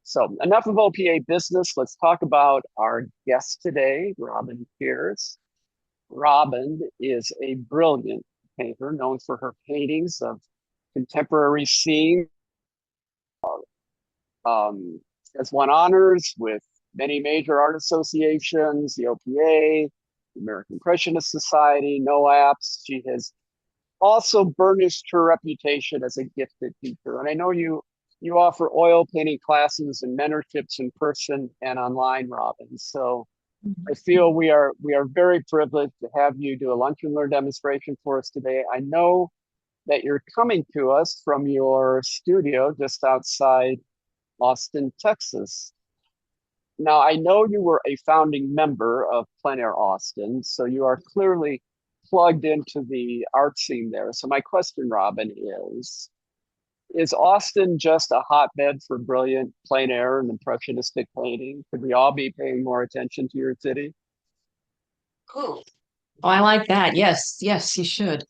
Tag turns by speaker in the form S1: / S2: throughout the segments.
S1: So enough of OPA business. Let's talk about our guest today, Robin Pierce. Robin is a brilliant painter known for her paintings of contemporary scenes. Um, has won honors with many major art associations, the OPA, the American Impressionist Society, NOAPS. She has also burnished her reputation as a gifted teacher. And I know you offer oil painting classes and mentorships in person and online, Robin. So I feel we are very privileged to have you do a lunch and learn demonstration for us today. I know that you're coming to us from your studio just outside Austin, Texas. Now, I know you were a founding member of Plein Air Austin, so you are clearly plugged into the art scene there. So my question, Robin, is Austin just a hotbed for brilliant plein air and impressionistic painting? Could we all be paying more attention to your city?
S2: Oh, I like that. Yes, yes, you should.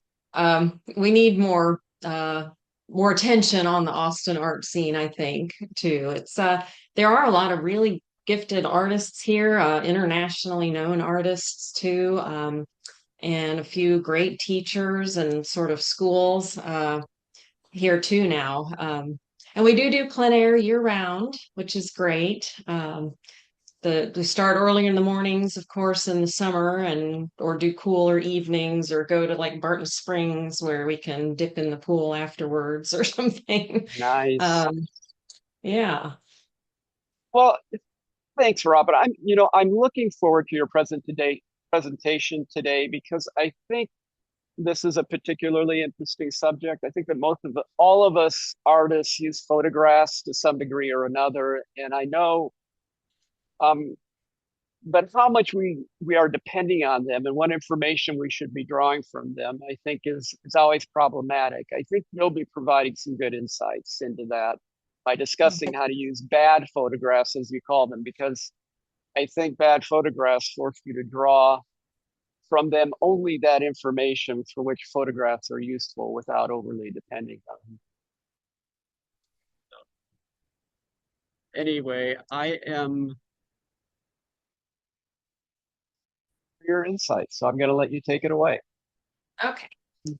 S2: We need more attention on the Austin art scene, I think, too. It's there are a lot of really gifted artists here, internationally known artists too, and a few great teachers and sort of schools here too now. And we do plein air year round, which is great. We start early in the mornings, of course, in the summer, and or do cooler evenings, or go to like Barton Springs where we can dip in the pool afterwards or something.
S1: Nice.
S2: Um, yeah.
S1: Well, thanks, Robin. I'm looking forward to your presentation today because I think this is a particularly interesting subject. I think that all of us artists use photographs to some degree or another, and I know, um, but how much we are depending on them and what information we should be drawing from them, I think is always problematic. I think you'll be providing some good insights into that by discussing how to use bad photographs, as you call them, because I think bad photographs force you to draw from them only that information for which photographs are useful without overly depending on them. Anyway, I am your insights, so I'm going to let you take it away.
S2: Okay.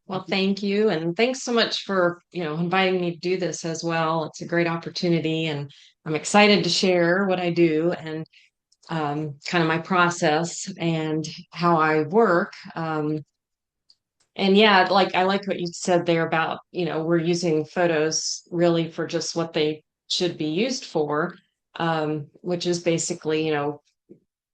S2: Well, thank you. And thanks so much for, inviting me to do this as well. It's a great opportunity and I'm excited to share what I do and kind of my process and how I work. And yeah, like I like what you said there about, we're using photos really for just what they should be used for, which is basically,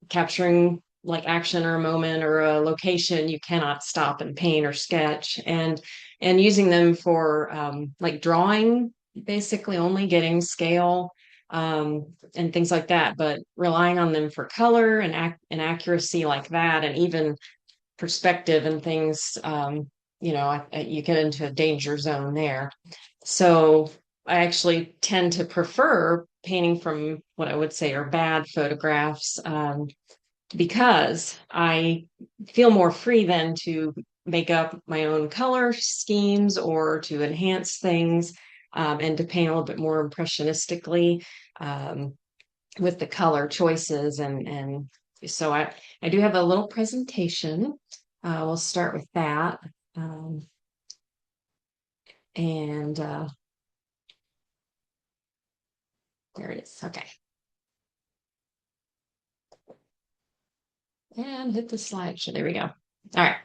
S2: capturing like action or a moment or a location you cannot stop and paint or sketch and using them for like drawing, basically only getting scale and things like that, but relying on them for color and accuracy like that, and even perspective and things, you get into a danger zone there. So I actually tend to prefer painting from what I would say are bad photographs, because I feel more free then to make up my own color schemes or to enhance things, and to paint a little bit more impressionistically, um, with the color choices. And so I do have a little presentation. We'll start with that. Um, and There it is. Okay. And hit the slideshow. There we go. All right.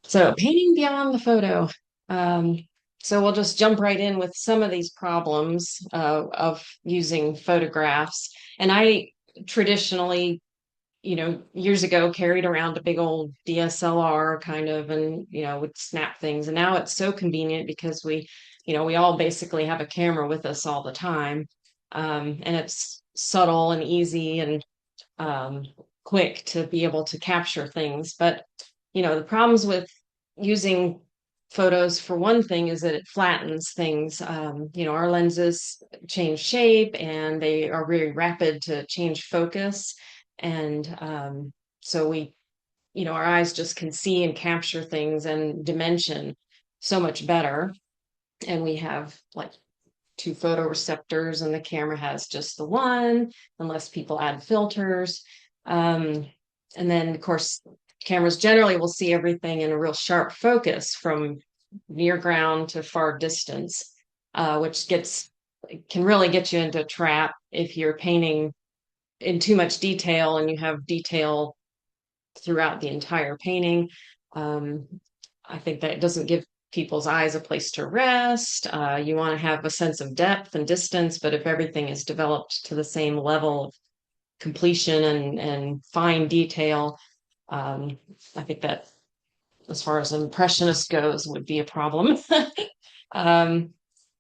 S2: So painting beyond the photo. Um, so we'll just jump right in with some of these problems of using photographs. And I traditionally, years ago carried around a big old DSLR kind of, and, would snap things. And now it's so convenient because we all basically have a camera with us all the time. And it's subtle and easy and um, quick to be able to capture things. But, the problems with using photos for one thing is that it flattens things. Our lenses change shape and they are very rapid to change focus. And so our eyes just can see and capture things and dimension so much better. And we have like two photoreceptors and the camera has just the one, unless people add filters. Um, and then, of course, cameras generally will see everything in a real sharp focus from near ground to far distance, which can really get you into a trap if you're painting in too much detail and you have detail throughout the entire painting. Um, I think that it doesn't give people's eyes a place to rest. You want to have a sense of depth and distance, but if everything is developed to the same level of completion and fine detail, I think that as far as an impressionist goes would be a problem. um,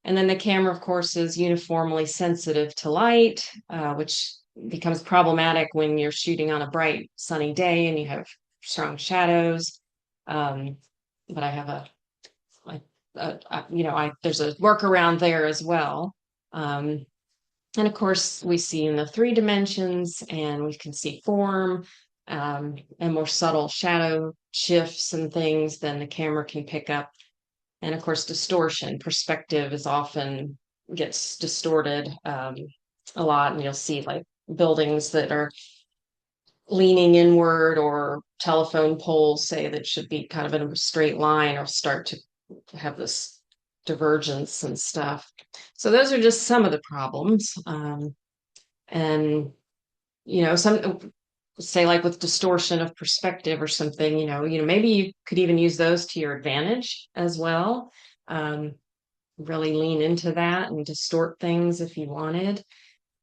S2: and then the camera, of course, is uniformly sensitive to light, which becomes problematic when you're shooting on a bright sunny day and you have strong shadows. Um, but I have there's a workaround there as well. Um, and of course, we see in the three dimensions and we can see form, and more subtle shadow shifts and things than the camera can pick up. And of course, distortion, perspective is often gets distorted a lot. And you'll see like buildings that are leaning inward or telephone poles, say, that should be kind of in a straight line or start to have this divergence and stuff. So those are just some of the problems. And some say like with distortion of perspective or something, maybe you could even use those to your advantage as well. Um, really lean into that and distort things if you wanted.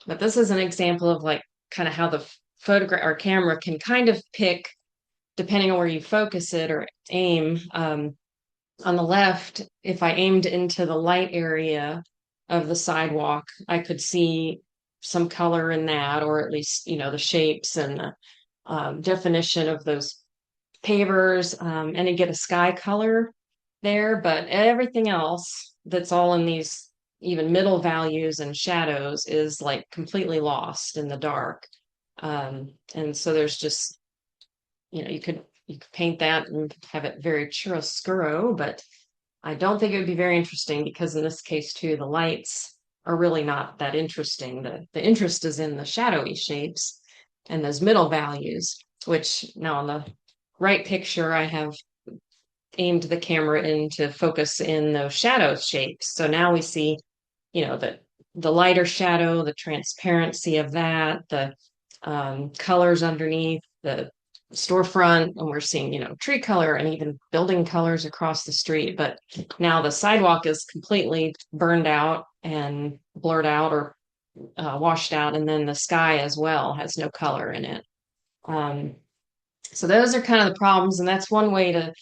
S2: But this is an example of like kind of how the photograph or camera can kind of pick, depending on where you focus it or aim. On the left, if I aimed into the light area of the sidewalk, I could see some color in that, or at least, the shapes and the definition of those pavers, and you get a sky color there. But everything else that's all in these even middle values and shadows is like completely lost in the dark. And so there's just, you could paint that and have it very chiaroscuro, but I don't think it would be very interesting because in this case too, the lights are really not that interesting. The interest is in the shadowy shapes and those middle values, which now on the right picture, I have aimed the camera in to focus in those shadow shapes. So now we see, the lighter shadow, the transparency of that, the colors underneath the storefront, and we're seeing, tree color and even building colors across the street. But now the sidewalk is completely burned out and blurred out or washed out, and then the sky as well has no color in it. Um, so those are kind of the problems, and that's one way to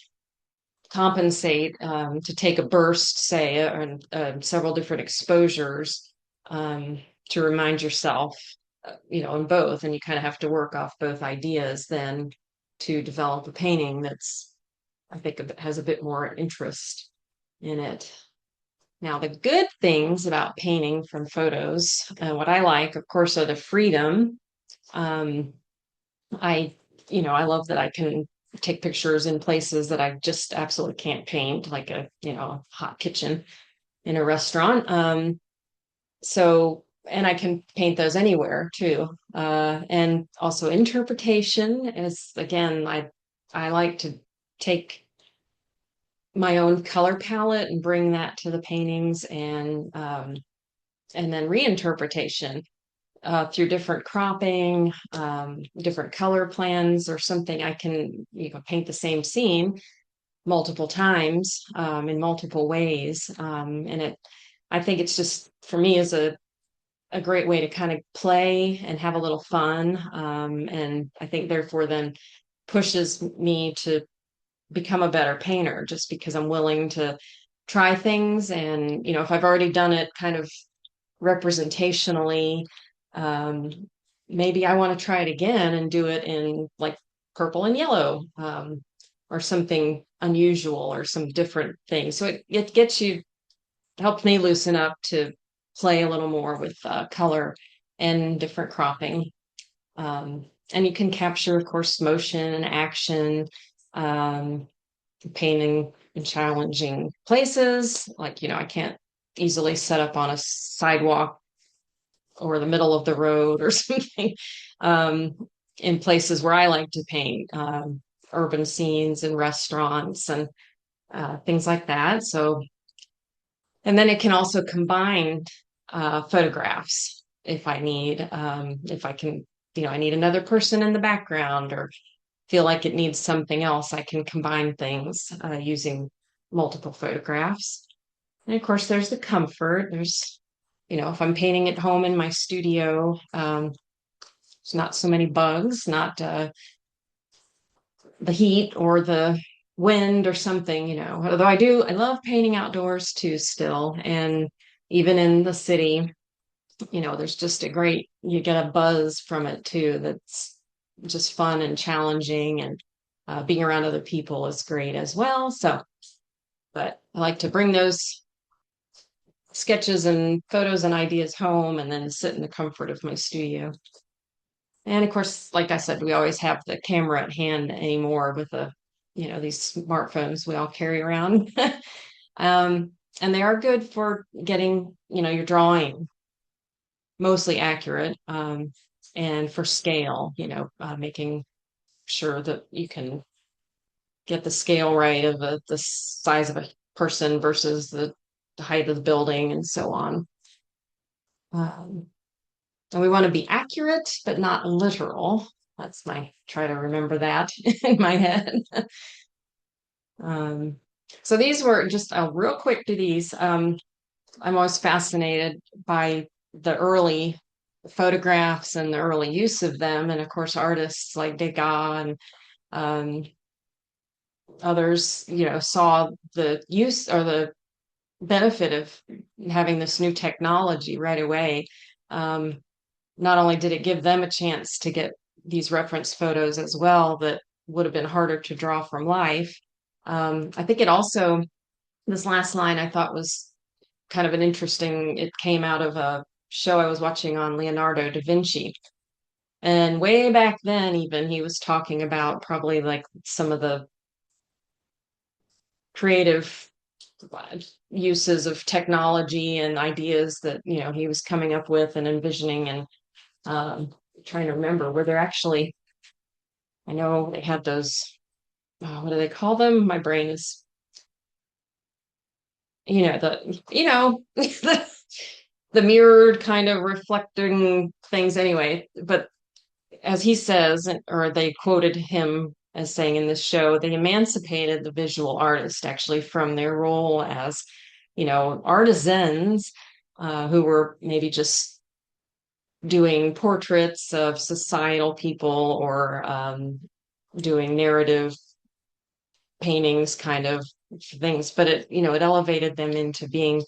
S2: compensate, to take a burst, say, or several different exposures, to remind yourself, in both. And you kind of have to work off both ideas then to develop a painting that's, I think, has a bit more interest in it. Now, the good things about painting from photos, what I like, of course, are the freedom. Um, I, I love that I can take pictures in places that I just absolutely can't paint, like a hot kitchen in a restaurant. And I can paint those anywhere too. And also interpretation is, again, I like to take my own color palette and bring that to the paintings, and then reinterpretation through different cropping, different color plans or something. I can paint the same scene multiple times, in multiple ways. I think it's just, for me, is a great way to kind of play and have a little fun. And I think therefore then pushes me to become a better painter, just because I'm willing to try things. And, if I've already done it kind of representationally, um, maybe I want to try it again and do it in like purple and yellow, or something unusual or some different thing. So it gets you, helps me loosen up to play a little more with color and different cropping. And you can capture, of course, motion and action, um, painting in challenging places. Like, I can't easily set up on a sidewalk or the middle of the road or something, um, in places where I like to paint, urban scenes and restaurants and things like that. So, and then it can also combine photographs if I need, if I can, I need another person in the background or feel like it needs something else, I can combine things using multiple photographs. And of course, there's the comfort. There's, if I'm painting at home in my studio, there's not so many bugs, not the heat or the wind or something, Although I love painting outdoors too, still. And even in the city, there's just you get a buzz from it too that's just fun and challenging. And being around other people is great as well. So, but I like to bring those sketches and photos and ideas home and then sit in the comfort of my studio. And of course, like I said, we always have the camera at hand anymore with these smartphones we all carry around. um, and they are good for getting, your drawing mostly accurate, and for scale, making sure that you can get the scale right of the size of a person versus the height of the building and so on. Um, and we want to be accurate, but not literal. Try to remember that in my head. Um, so these were just real quick to these. I'm always fascinated by the early photographs and the early use of them. And of course, artists like Degas and um, others, saw the use or the benefit of having this new technology right away. Um, Not only did it give them a chance to get these reference photos as well that would have been harder to draw from life. I think it also, this last line I thought was kind of it came out of a show I was watching on Leonardo da Vinci. And way back then, even he was talking about probably like some of the creative uses of technology and ideas that, he was coming up with and envisioning and trying to remember were there actually, I know they had those, what do they call them? My brain is, the, the mirrored kind of reflecting things anyway. But as he says, or they quoted him as saying in this show, they emancipated the visual artist actually from their role as, artisans who were maybe just doing portraits of societal people or doing narrative paintings kind of things, but it elevated them into being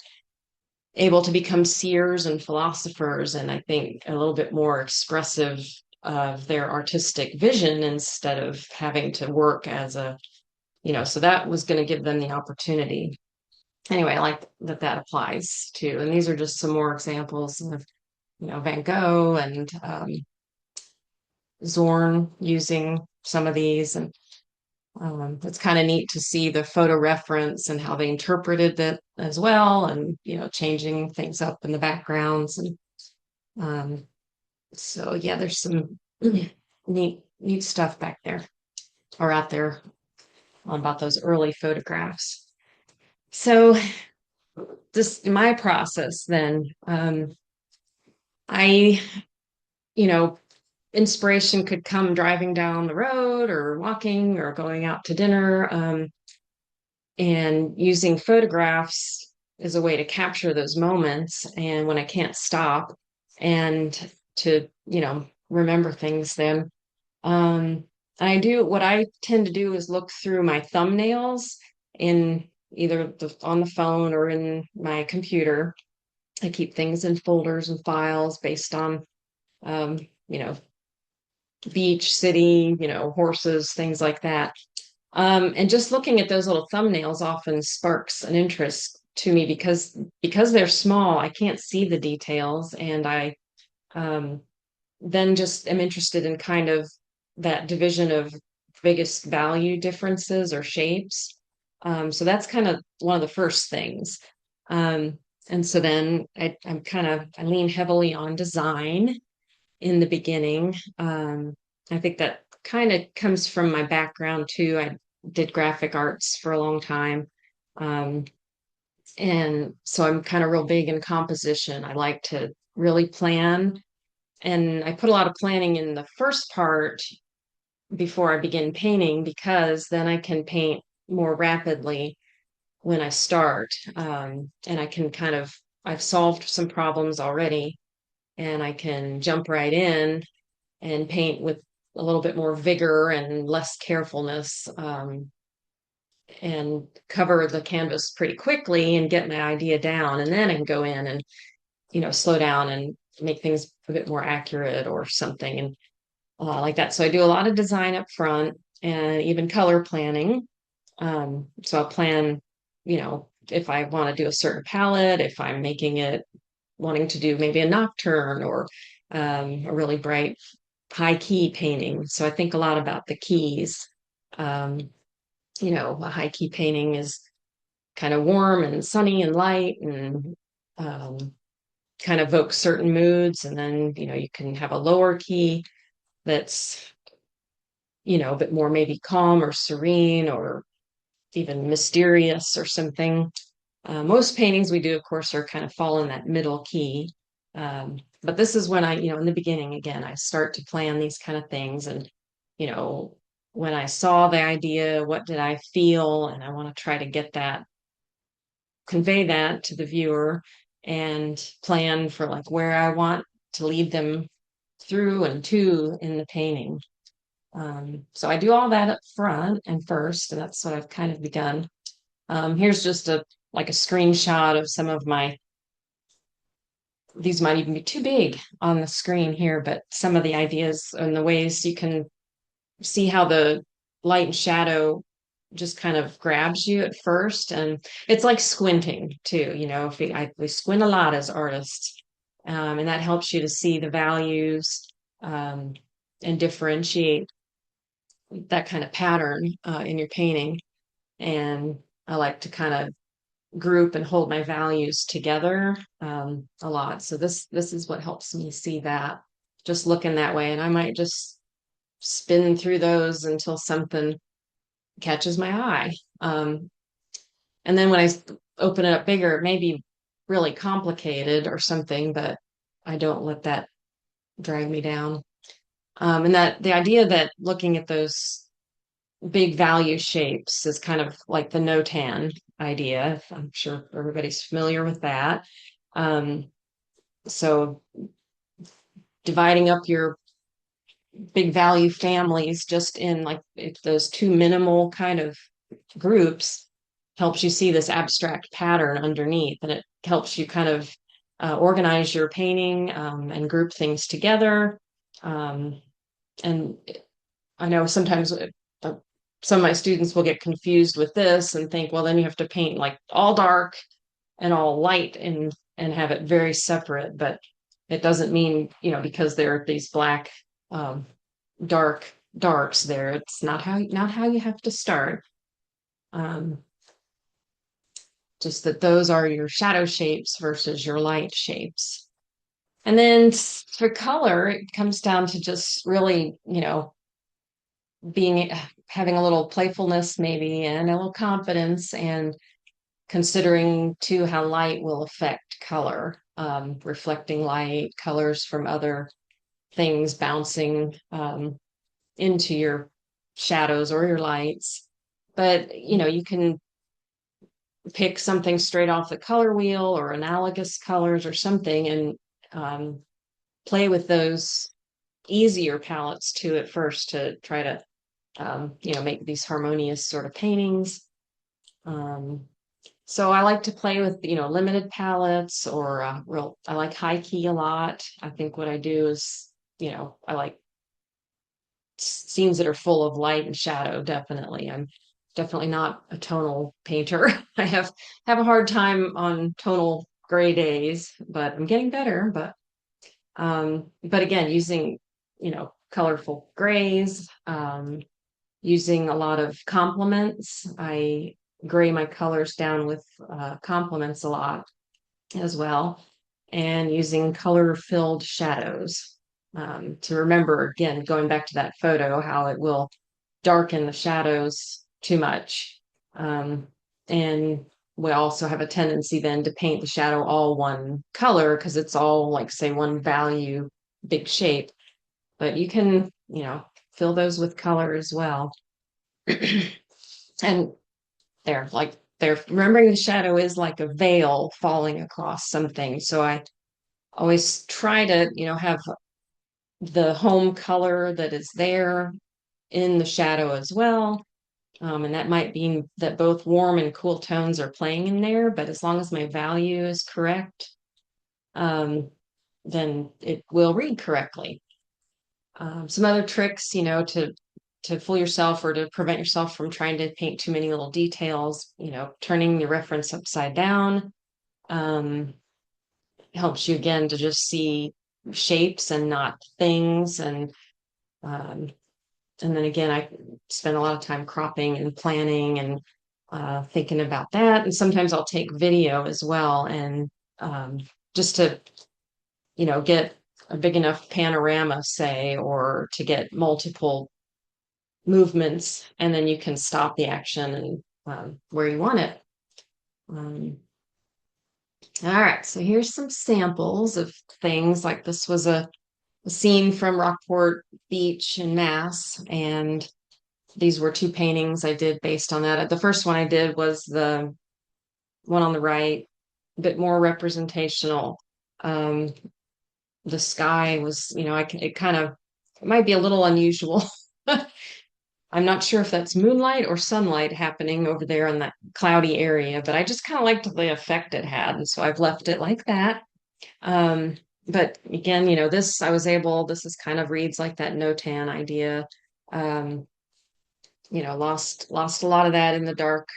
S2: able to become seers and philosophers, and I think a little bit more expressive of their artistic vision instead of having to work as so that was going to give them the opportunity. Anyway, I like that applies too. And these are just some more examples of, Van Gogh and Zorn using some of these. And it's kind of neat to see the photo reference and how they interpreted it as well, and changing things up in the backgrounds. And so yeah, there's some neat stuff back there or out there about those early photographs. So this my process then. I, you know, inspiration could come driving down the road or walking or going out to dinner. And using photographs is a way to capture those moments and when I can't stop and to, remember things then. Um, what I tend to do is look through my thumbnails in either on the phone or in my computer. I keep things in folders and files based on, um, you know, beach, city, horses, things like that. And just looking at those little thumbnails often sparks an interest to me because they're small, I can't see the details, and I um, then just am interested in kind of that division of biggest value differences or shapes. So that's kind of one of the first things. Um, And so then I lean heavily on design in the beginning. I think that kind of comes from my background too. I did graphic arts for a long time. Um, and so I'm kind of real big in composition. I like to really plan, and I put a lot of planning in the first part before I begin painting because then I can paint more rapidly when I start. And I've solved some problems already, and I can jump right in and paint with a little bit more vigor and less carefulness, and cover the canvas pretty quickly and get my idea down. And then I can go in and, slow down and make things a bit more accurate or something. And like that. So I do a lot of design up front and even color planning. So I'll plan, if I want to do a certain palette, if I'm making it wanting to do maybe a nocturne or a really bright high key painting. So I think a lot about the keys. Um, a high key painting is kind of warm and sunny and light and um, kind of evokes certain moods. And then, you can have a lower key that's, a bit more maybe calm or serene or even mysterious or something. Most paintings we do, of course, are kind of fall in that middle key. But this is when in the beginning, again, I start to plan these kind of things. And, you know, when I saw the idea, what did I feel? And I want to try to convey that to the viewer and plan for like where I want to lead them through and to in the painting. So I do all that up front and first, and that's what I've kind of begun. Here's just a screenshot of some of these might even be too big on the screen here, but some of the ideas and the ways you can see how the light and shadow just kind of grabs you at first. And it's like squinting too, if we squint a lot as artists, and that helps you to see the values, um, and differentiate that kind of pattern in your painting. And I like to kind of group and hold my values together a lot. So this is what helps me see that, just looking that way. And I might just spin through those until something catches my eye. And then when I open it up bigger, it may be really complicated or something, but I don't let that drag me down. And that the idea that looking at those big value shapes is kind of like the notan idea. I'm sure everybody's familiar with that. Um, so dividing up your big value families just in like those two minimal kind of groups helps you see this abstract pattern underneath, and it helps you kind of organize your painting, and group things together. Um, and I know sometimes some of my students will get confused with this and think, well, then you have to paint like all dark and all light and have it very separate. But it doesn't mean, because there are these black, um, dark darks there. It's not how you have to start. Um, just that those are your shadow shapes versus your light shapes. And then for color, it comes down to just really, being having a little playfulness maybe and a little confidence, and considering too how light will affect color, reflecting light, colors from other things bouncing into your shadows or your lights. But you can pick something straight off the color wheel or analogous colors or something, and um, play with those easier palettes too at first to try to make these harmonious sort of paintings. Um, so I like to play with, limited palettes or I like high key a lot. I think what I do is, I like scenes that are full of light and shadow, definitely. I'm definitely not a tonal painter. I have a hard time on tonal gray days, but I'm getting better. But again, using, colorful grays, using a lot of complements. I gray my colors down with complements a lot. as well, and using color-filled shadows. To remember, again, going back to that photo, how it will darken the shadows too much. And we also have a tendency then to paint the shadow all one color because it's all like, say, one value, big shape. But you can, fill those with color as well. And there, like there, remembering the shadow is like a veil falling across something. So I always try to, have the home color that is there in the shadow as well. And that might be that both warm and cool tones are playing in there, but as long as my value is correct, um, then it will read correctly. Some other tricks, to fool yourself or to prevent yourself from trying to paint too many little details, turning the reference upside down um, helps you again to just see shapes and not things. Um, and then again, I spend a lot of time cropping and planning and thinking about that. And sometimes I'll take video as well, and um, just to, get a big enough panorama, say, or to get multiple movements, and then you can stop the action and where you want it. Um, all right, so here's some samples of things. Like this was a scene from Rockport Beach in Mass, and these were two paintings I did based on that. The first one I did was the one on the right, a bit more representational. Um, the sky was, it kind of, it might be a little unusual. I'm not sure if that's moonlight or sunlight happening over there in that cloudy area, but I just kind of liked the effect it had. And so I've left it like that. Um, but again, this is kind of reads like that no tan idea. Um, lost a lot of that in the dark,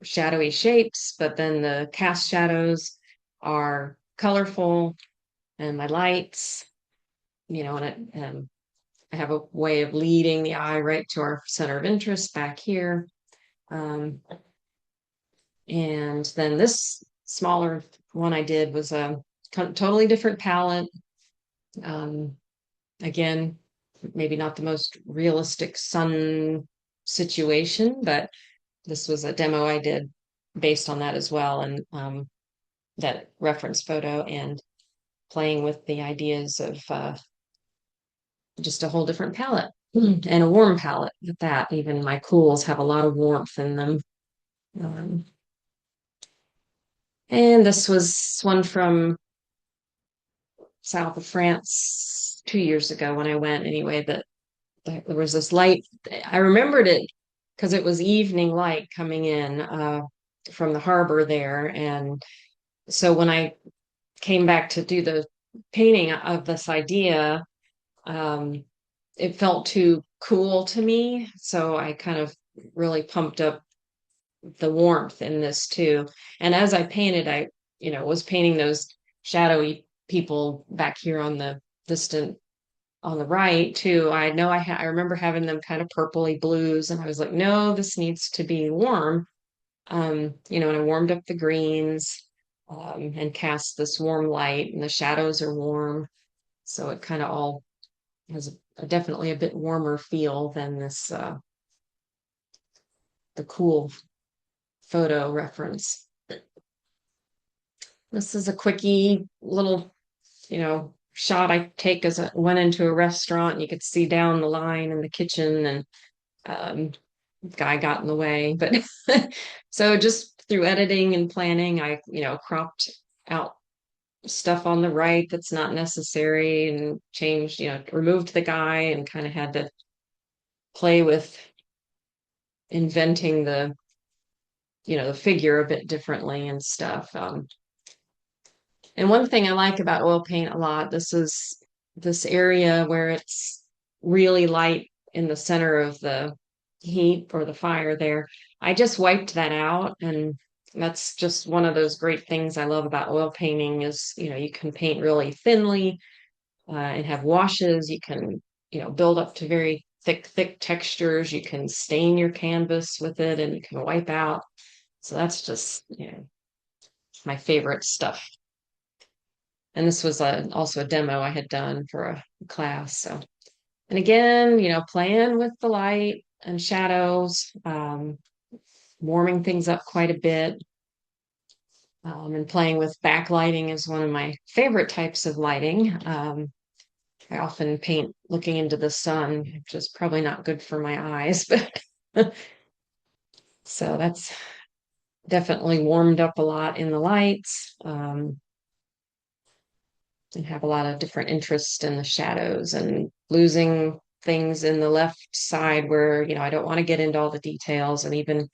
S2: shadowy shapes, but then the cast shadows are colorful and my lights, and I have a way of leading the eye right to our center of interest back here. Um, and then this smaller one I did was a totally different palette. Um, again, maybe not the most realistic sun situation, but this was a demo I did based on that as well, and that reference photo and playing with the ideas of just a whole different palette and a warm palette at that. Even my cools have a lot of warmth in them. Um, and this was one from south of France 2 years ago when I went anyway, that there was this light. I remembered it because it was evening light coming in from the harbor there. And so when I came back to do the painting of this idea, um, it felt too cool to me. So I kind of really pumped up the warmth in this too. And as I painted, I, was painting those shadowy people back here on the distant on the right too. I know I remember having them kind of purpley blues, and I was like, no, this needs to be warm. And I warmed up the greens and cast this warm light, and the shadows are warm, so it kind of all has definitely a bit warmer feel than this the cool photo reference. This is a quickie little, shot I take as I went into a restaurant, and you could see down the line in the kitchen, and um, guy got in the way. But so just through editing and planning, I, cropped out stuff on the right that's not necessary and changed, removed the guy and kind of had to play with inventing the figure a bit differently and stuff. And one thing I like about oil paint a lot, this is this area where it's really light in the center of the heat or the fire there. I just wiped that out, and that's just one of those great things I love about oil painting is, you can paint really thinly and have washes. You can, build up to very thick textures. You can stain your canvas with it and you can wipe out. So that's just, my favorite stuff. And this was also a demo I had done for a class. So, and again, playing with the light and shadows, warming things up quite a bit. And playing with backlighting is one of my favorite types of lighting. I often paint looking into the sun, which is probably not good for my eyes, but so that's definitely warmed up a lot in the lights. And have a lot of different interests in the shadows and losing things in the left side where, I don't want to get into all the details and even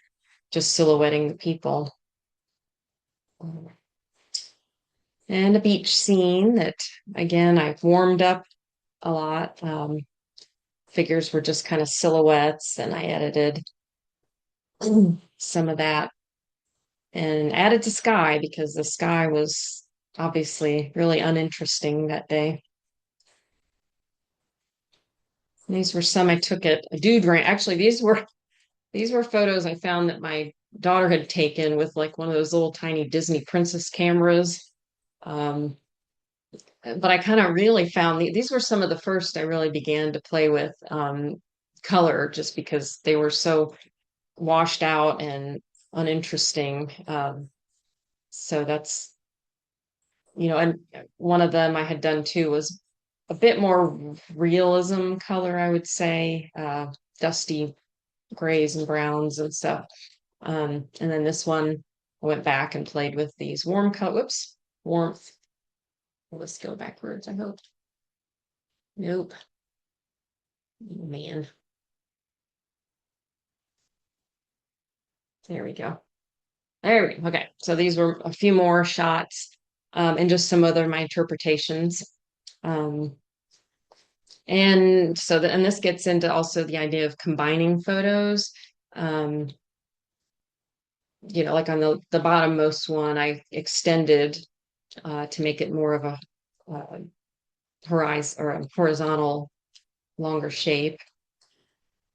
S2: just silhouetting the people. And a beach scene that, again, I've warmed up a lot. Figures were just kind of silhouettes, and I edited some of that and added to sky because the sky was obviously really uninteresting that day. These were some I took at a dude ranch. Actually, these were photos I found that my daughter had taken with like one of those little tiny Disney princess cameras. Um, but I kind of really found these were some of the first I really began to play with color just because they were so washed out and uninteresting. So that's, and one of them I had done too was a bit more realism color, I would say, dusty grays and browns and stuff. And then this one, I went back and played with these warm color. Whoops, warmth. Let's go backwards, I hope. Nope. Oh, man. There we go. There we go. Okay. So these were a few more shots and just some other my interpretations. Um, and so and this gets into also the idea of combining photos. Um, like on the bottommost one, I extended to make it more of a horizon or a horizontal longer shape.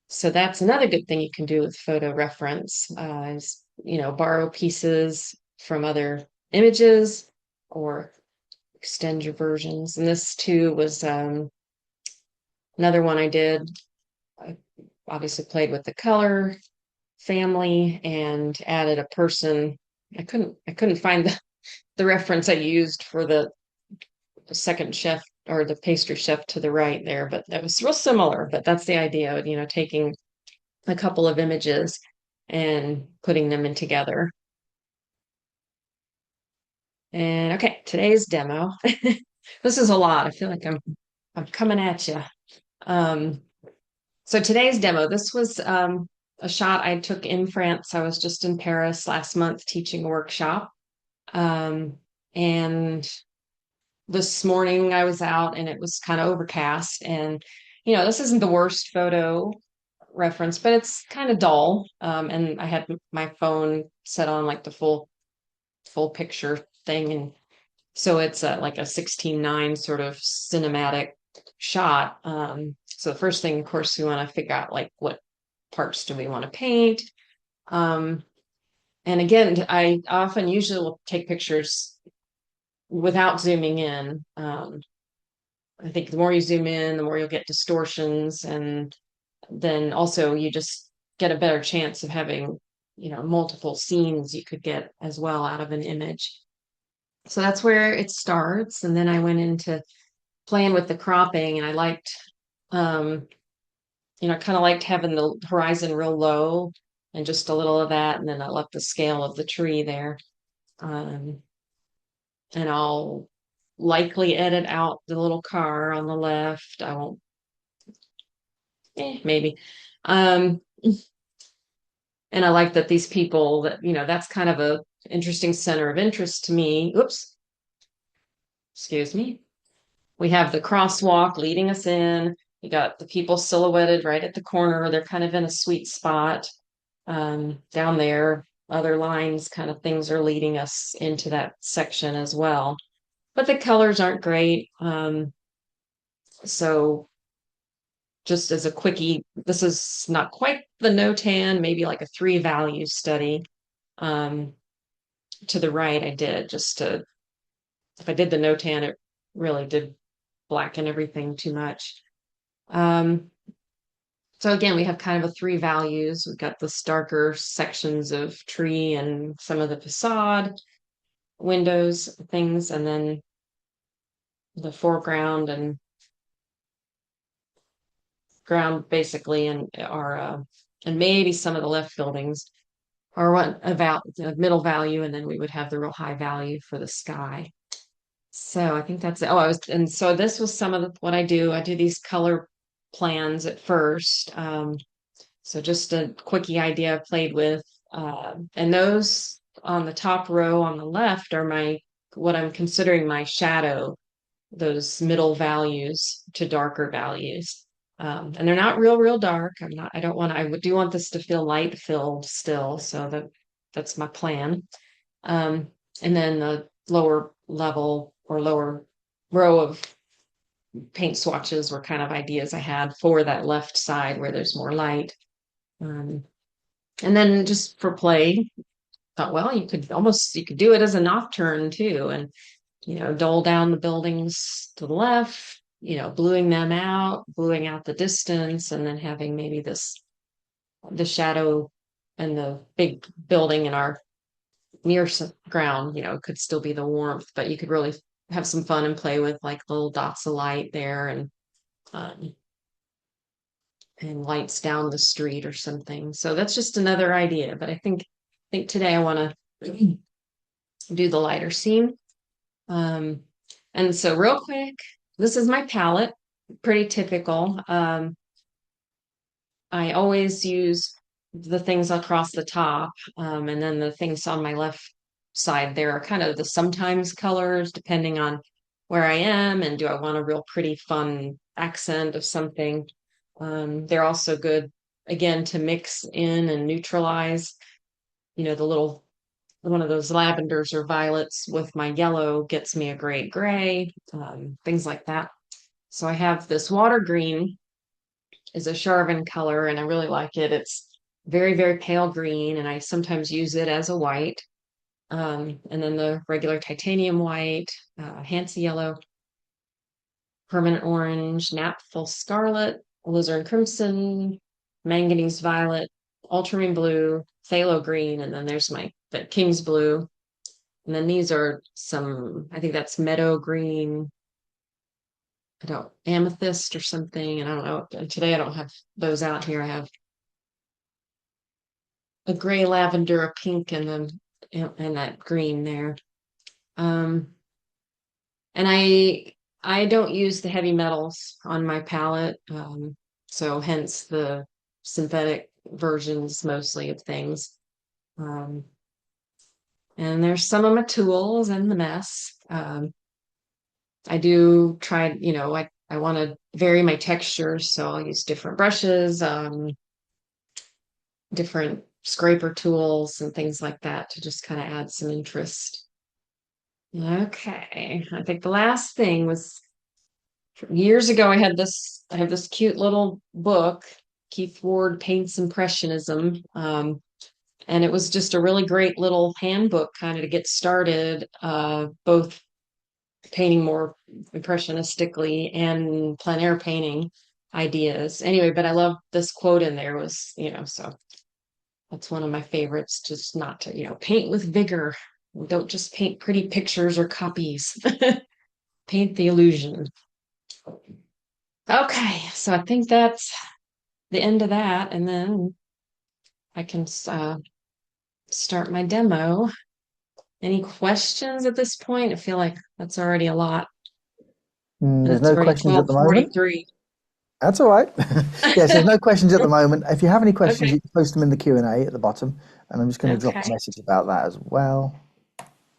S2: So that's another good thing you can do with photo reference is, borrow pieces from other images or extend your versions. And this too was another one I did. I obviously played with the color family and added a person. I couldn't find the reference I used for the second chef or the pastry chef to the right there, but that was real similar. But that's the idea, taking a couple of images and putting them in together. And okay, today's demo. This is a lot. I feel like I'm coming at you. Um, so today's demo, this was a shot I took in France. I was just in Paris last month teaching a workshop. Um, and this morning I was out and it was kind of overcast. And, this isn't the worst photo reference, but it's kind of dull. And I had my phone set on like the full picture thing, and so it's like a 16:9 sort of cinematic shot. So the first thing, of course, we want to figure out like what parts do we want to paint. Um, and again, I often usually will take pictures without zooming in. I think the more you zoom in, the more you'll get distortions, and then also you just get a better chance of having, multiple scenes you could get as well out of an image. So that's where it starts. And then I went into playing with the cropping and I liked, um, kind of liked having the horizon real low and just a little of that. And then I left the scale of the tree there. Um, and I'll likely edit out the little car on the left. I won't, maybe. Um, and I like that these people that, that's kind of a interesting center of interest to me. Oops, excuse me. We have the crosswalk leading us in. You got the people silhouetted right at the corner. They're kind of in a sweet spot down there. Other lines, kind of things are leading us into that section as well. But the colors aren't great. So just as a quickie, this is not quite the no tan, maybe like a 3 value study. Um, to the right, I did just to, if I did the no tan, it really did blacken everything too much. Um, so again, we have kind of a three values. We've got the darker sections of tree and some of the facade, windows, things, and then the foreground and ground basically, and our and maybe some of the left buildings are what about the middle value, and then we would have the real high value for the sky. So I think that's it. Oh, and so this was some of what I do. I do these color plans at first. So just a quickie idea I played with. And those on the top row on the left are what I'm considering my shadow, those middle values to darker values. And they're not real dark. I don't want, do want this to feel light filled still. So that's my plan. Um, and then the lower level or lower row of paint swatches were kind of ideas I had for that left side where there's more light. Um, and then just for play, thought, well, you could do it as a nocturne too, and dull down the buildings to the left, bluing out the distance, and then having maybe the shadow and the big building in our near ground, could still be the warmth, but you could really have some fun and play with like little dots of light there um, and lights down the street or something. So that's just another idea. But I think today I want to do the lighter scene. Um, and so real quick, this is my palette, pretty typical. I always use the things across the top, and then the things on my left side there are kind of the sometimes colors, depending on where I am and do I want a real pretty, fun accent of something. They're also good, again, to mix in and neutralize. The little one of those lavenders or violets with my yellow gets me a great gray, things like that. So I have this water green is a Charvin color, and I really like it. It's very, very pale green, and I sometimes use it as a white. And then the regular titanium white, Hansa yellow, permanent orange, naphtha scarlet, alizarin crimson, manganese violet, ultramarine blue, phthalo green, and then there's my the king's blue. And then these are I think that's meadow green, I don't, amethyst or something. And I don't know. And today I don't have those out here. I have a gray lavender, a pink, and that green there. Um, and I don't use the heavy metals on my palette, so hence the synthetic versions mostly of things. Um, and there's some of my tools in the mess. I do try, I want to vary my textures, so I'll use different brushes, different scraper tools and things like that to just kind of add some interest. Okay, I think the last thing was years ago. I have this cute little book, Keith Ward Paints Impressionism. And it was just a really great little handbook kind of to get started, both painting more impressionistically and plein air painting ideas. Anyway, but I love this quote in there was, so that's one of my favorites, just not to, paint with vigor. Don't just paint pretty pictures or copies. Paint the illusion. Okay, so I think that's the end of that, and then I can start my demo. Any questions at this point? I feel like that's already a lot, and
S3: There's
S2: it's
S3: no
S2: already
S3: questions at the moment.
S2: 12:43.
S3: That's all right. Yes, there's no questions at the moment. If you have any questions,
S2: Okay.
S3: you can post them in the Q&A at the bottom, and I'm just going to drop a
S2: Okay.
S3: message about that as well.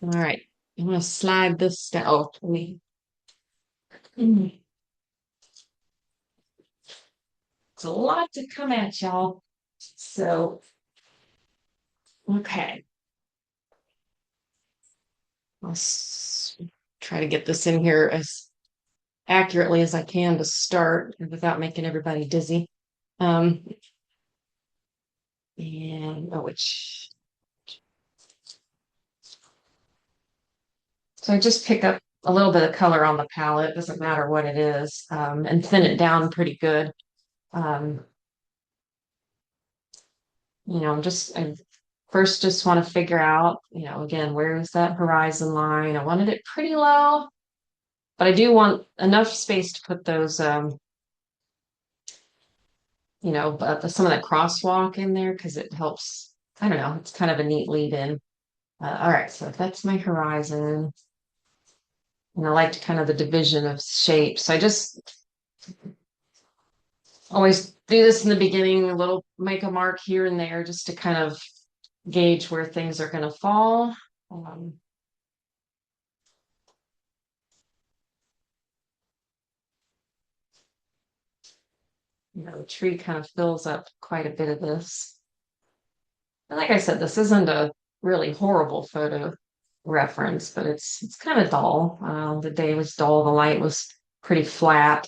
S2: All right. I'm gonna slide this down. Oh, let me. It's a lot to come at y'all. So, okay. Try to get this in here as accurately as I can to start without making everybody dizzy. Um, and which So I just pick up a little bit of color on the palette, doesn't matter what it is, and thin it down pretty good. Um, I first just want to figure out, again, where is that horizon line? I wanted it pretty low, but I do want enough space to put those, some of that crosswalk in there because it helps. I don't know, it's kind of a neat lead in. All right, so that's my horizon. And I liked kind of the division of shapes. So I just always do this in the beginning, make a mark here and there just to kind of gauge where things are going to fall. Um, the tree kind of fills up quite a bit of this. And like I said, this isn't a really horrible photo reference, but it's kind of dull. The day was dull, the light was pretty flat.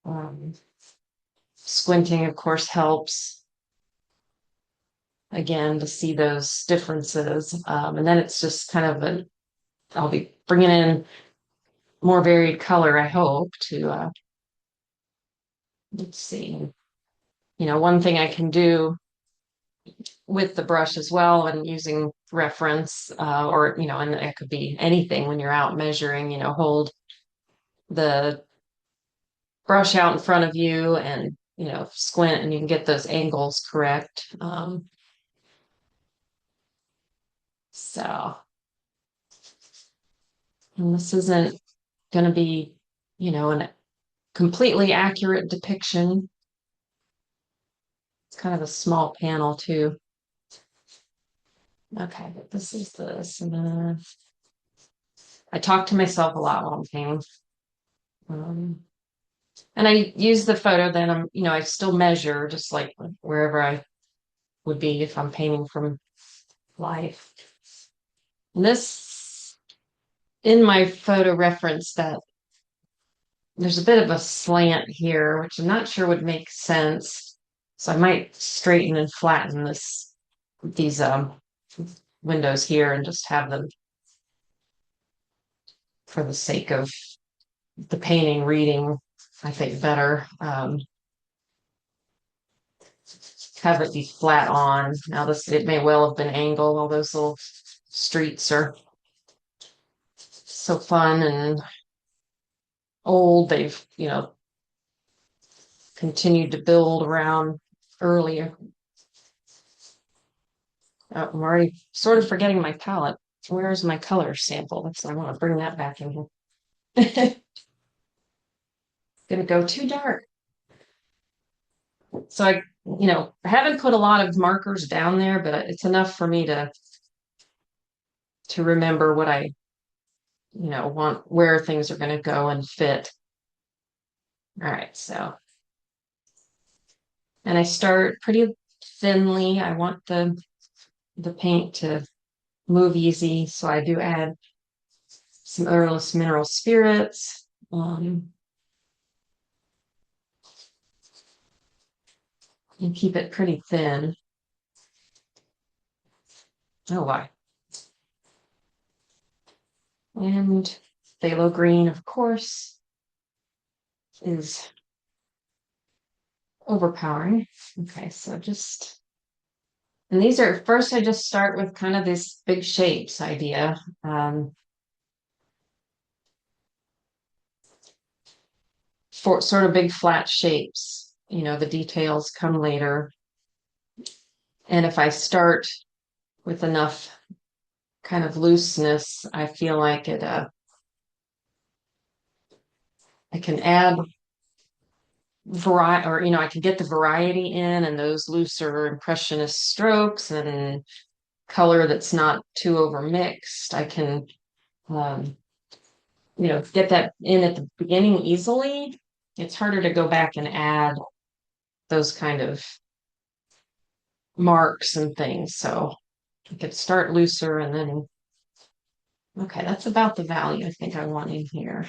S2: Um, Squinting, of course, helps again to see those differences. And then it's just kind of I'll be bringing in more varied color, I hope, to, let's see, one thing I can do with the brush as well and using reference, and it could be anything when you're out measuring, hold the brush out in front of you and, squint and you can get those angles correct. So, and this isn't going to be, a completely accurate depiction. It's kind of a small panel too. Okay, but this is this. And then I talk to myself a lot while I'm painting. And I use the photo then I still measure just like wherever I would be if I'm painting from life. And this in my photo reference that there's a bit of a slant here, which I'm not sure would make sense. So I might straighten and flatten these windows here and just have them for the sake of the painting reading, I think better. Have it be flat on. Now it may well have been angled. All those little streets are so fun and old. They've, continued to build around earlier. I'm already sort of forgetting my palette. Where's my color sample? I want to bring that back in here. Gonna go too dark. So I haven't put a lot of markers down there, but it's enough for me to remember what I, want where things are going to go and fit. All right, so, and I start pretty thinly. I want the paint to move easy, so I do add some odorless mineral spirits. And keep it pretty thin. Oh, why? And phthalo green, of course, is overpowering. Okay, so and these are, first I just start with kind of this big shapes idea. For sort of big flat shapes, the details come later. And if I start with enough kind of looseness, I feel like I can add variety, or I can get the variety in and those looser impressionist strokes and color that's not too over mixed. I can get that in at the beginning easily. It's harder to go back and add those kind of marks and things. So I could start looser and then, okay, that's about the value I think I want in here.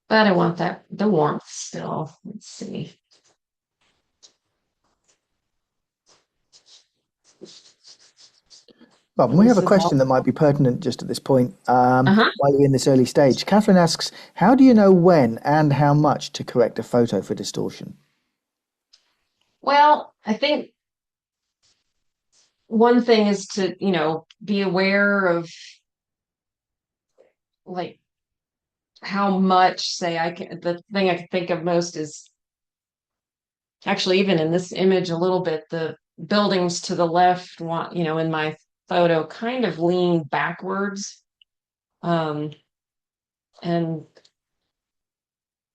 S2: But I want the warmth still. Let's see.
S3: Bob,
S2: And
S3: we have
S2: this
S3: a
S2: is all.
S3: question that might be pertinent just at this point,
S2: Uh-huh.
S3: while you're in this early stage. Catherine asks, how do you know when and how much to correct a photo for distortion?
S2: Well, I think one thing is to, be aware of like how much, say, the thing I can think of most is actually even in this image a little bit, the buildings to the left want, in my photo kind of lean backwards. Um, and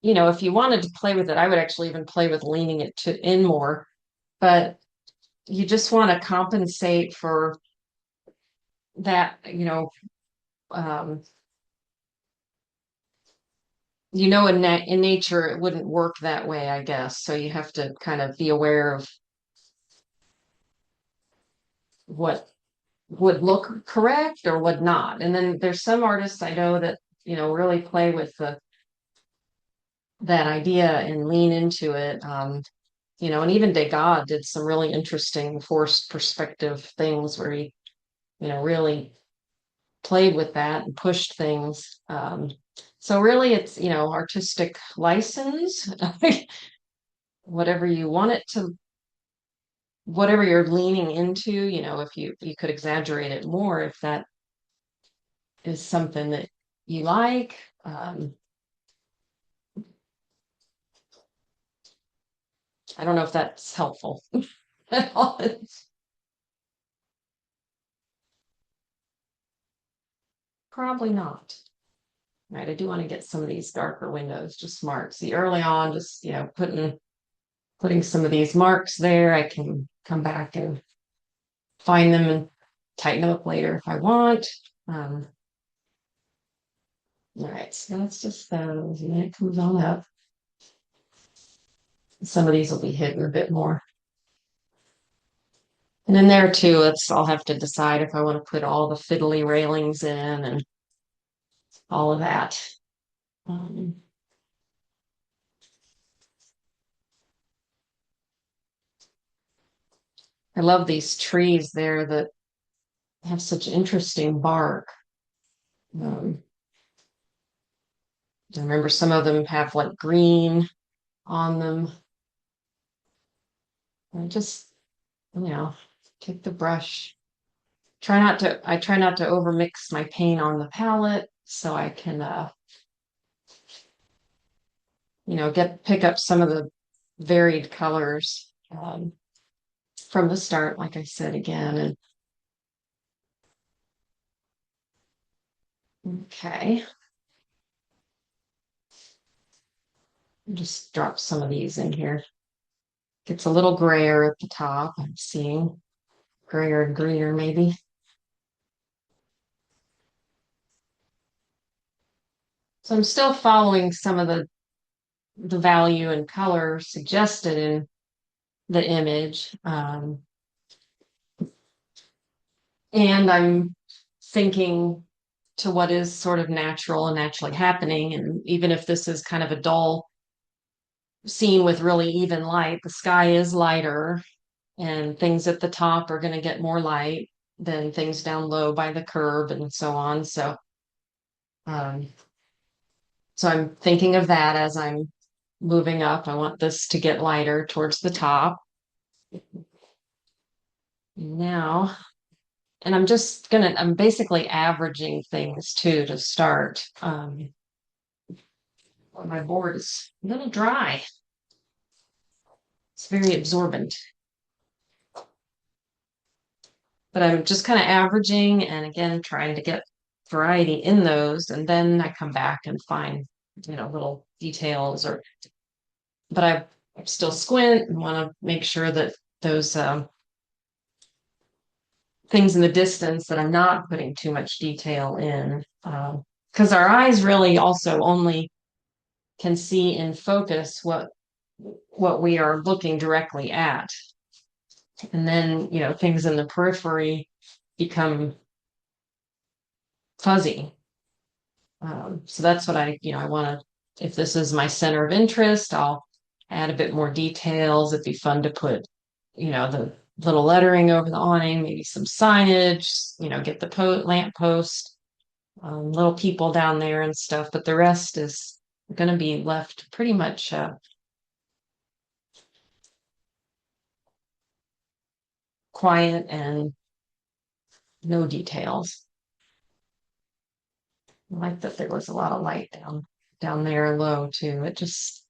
S2: if you wanted to play with it, I would actually even play with leaning it to in more, but you just want to compensate for that, um, in nature it wouldn't work that way, I guess. So you have to kind of be aware of what would look correct or would not. And then there's some artists I know that, really play with that idea and lean into it. And even Degas did some really interesting forced perspective things where he, really played with that and pushed things. So really it's, artistic license, whatever you want it to, whatever you're leaning into, if you could exaggerate it more, if that is something that you like. I don't know if that's helpful at all. Probably not. Right. I do want to get some of these darker windows just marked. See, early on, just, putting some of these marks there. I can come back and find them and tighten them up later if I want. All right, so that's just those, and then it comes on up. Some of these will be hidden a bit more. And in there too, I'll have to decide if I want to put all the fiddly railings in and all of that. Um, I love these trees there that have such interesting bark. Um, I remember some of them have like green on them. I just, you know, take the brush. I try not to overmix my paint on the palette so I can, pick up some of the varied colors from the start, like I said again. And okay, just drop some of these in here. Gets a little grayer at the top. I'm seeing grayer and greener maybe. So I'm still following some of the value and color suggested in the image. And I'm thinking to what is sort of natural and naturally happening. And even if this is kind of a dull scene with really even light, the sky is lighter and things at the top are going to get more light than things down low by the curb and so on. Um, so I'm thinking of that as I'm moving up. I want this to get lighter towards the top. Now, and I'm basically averaging things too to start. My board is a little dry. It's very absorbent. But I'm just kind of averaging and again trying to get variety in those. And then I come back and find, little details but I still squint and want to make sure that those things in the distance that I'm not putting too much detail in. Because our eyes really also only can see in focus what we are looking directly at. And then, things in the periphery become fuzzy. So that's what I want to, if this is my center of interest, I'll add a bit more details. It'd be fun to put, the little lettering over the awning, maybe some signage, get the lamp post, little people down there and stuff. But the rest is going to be left pretty much quiet and no details. I like that there was a lot of light down there low too. It just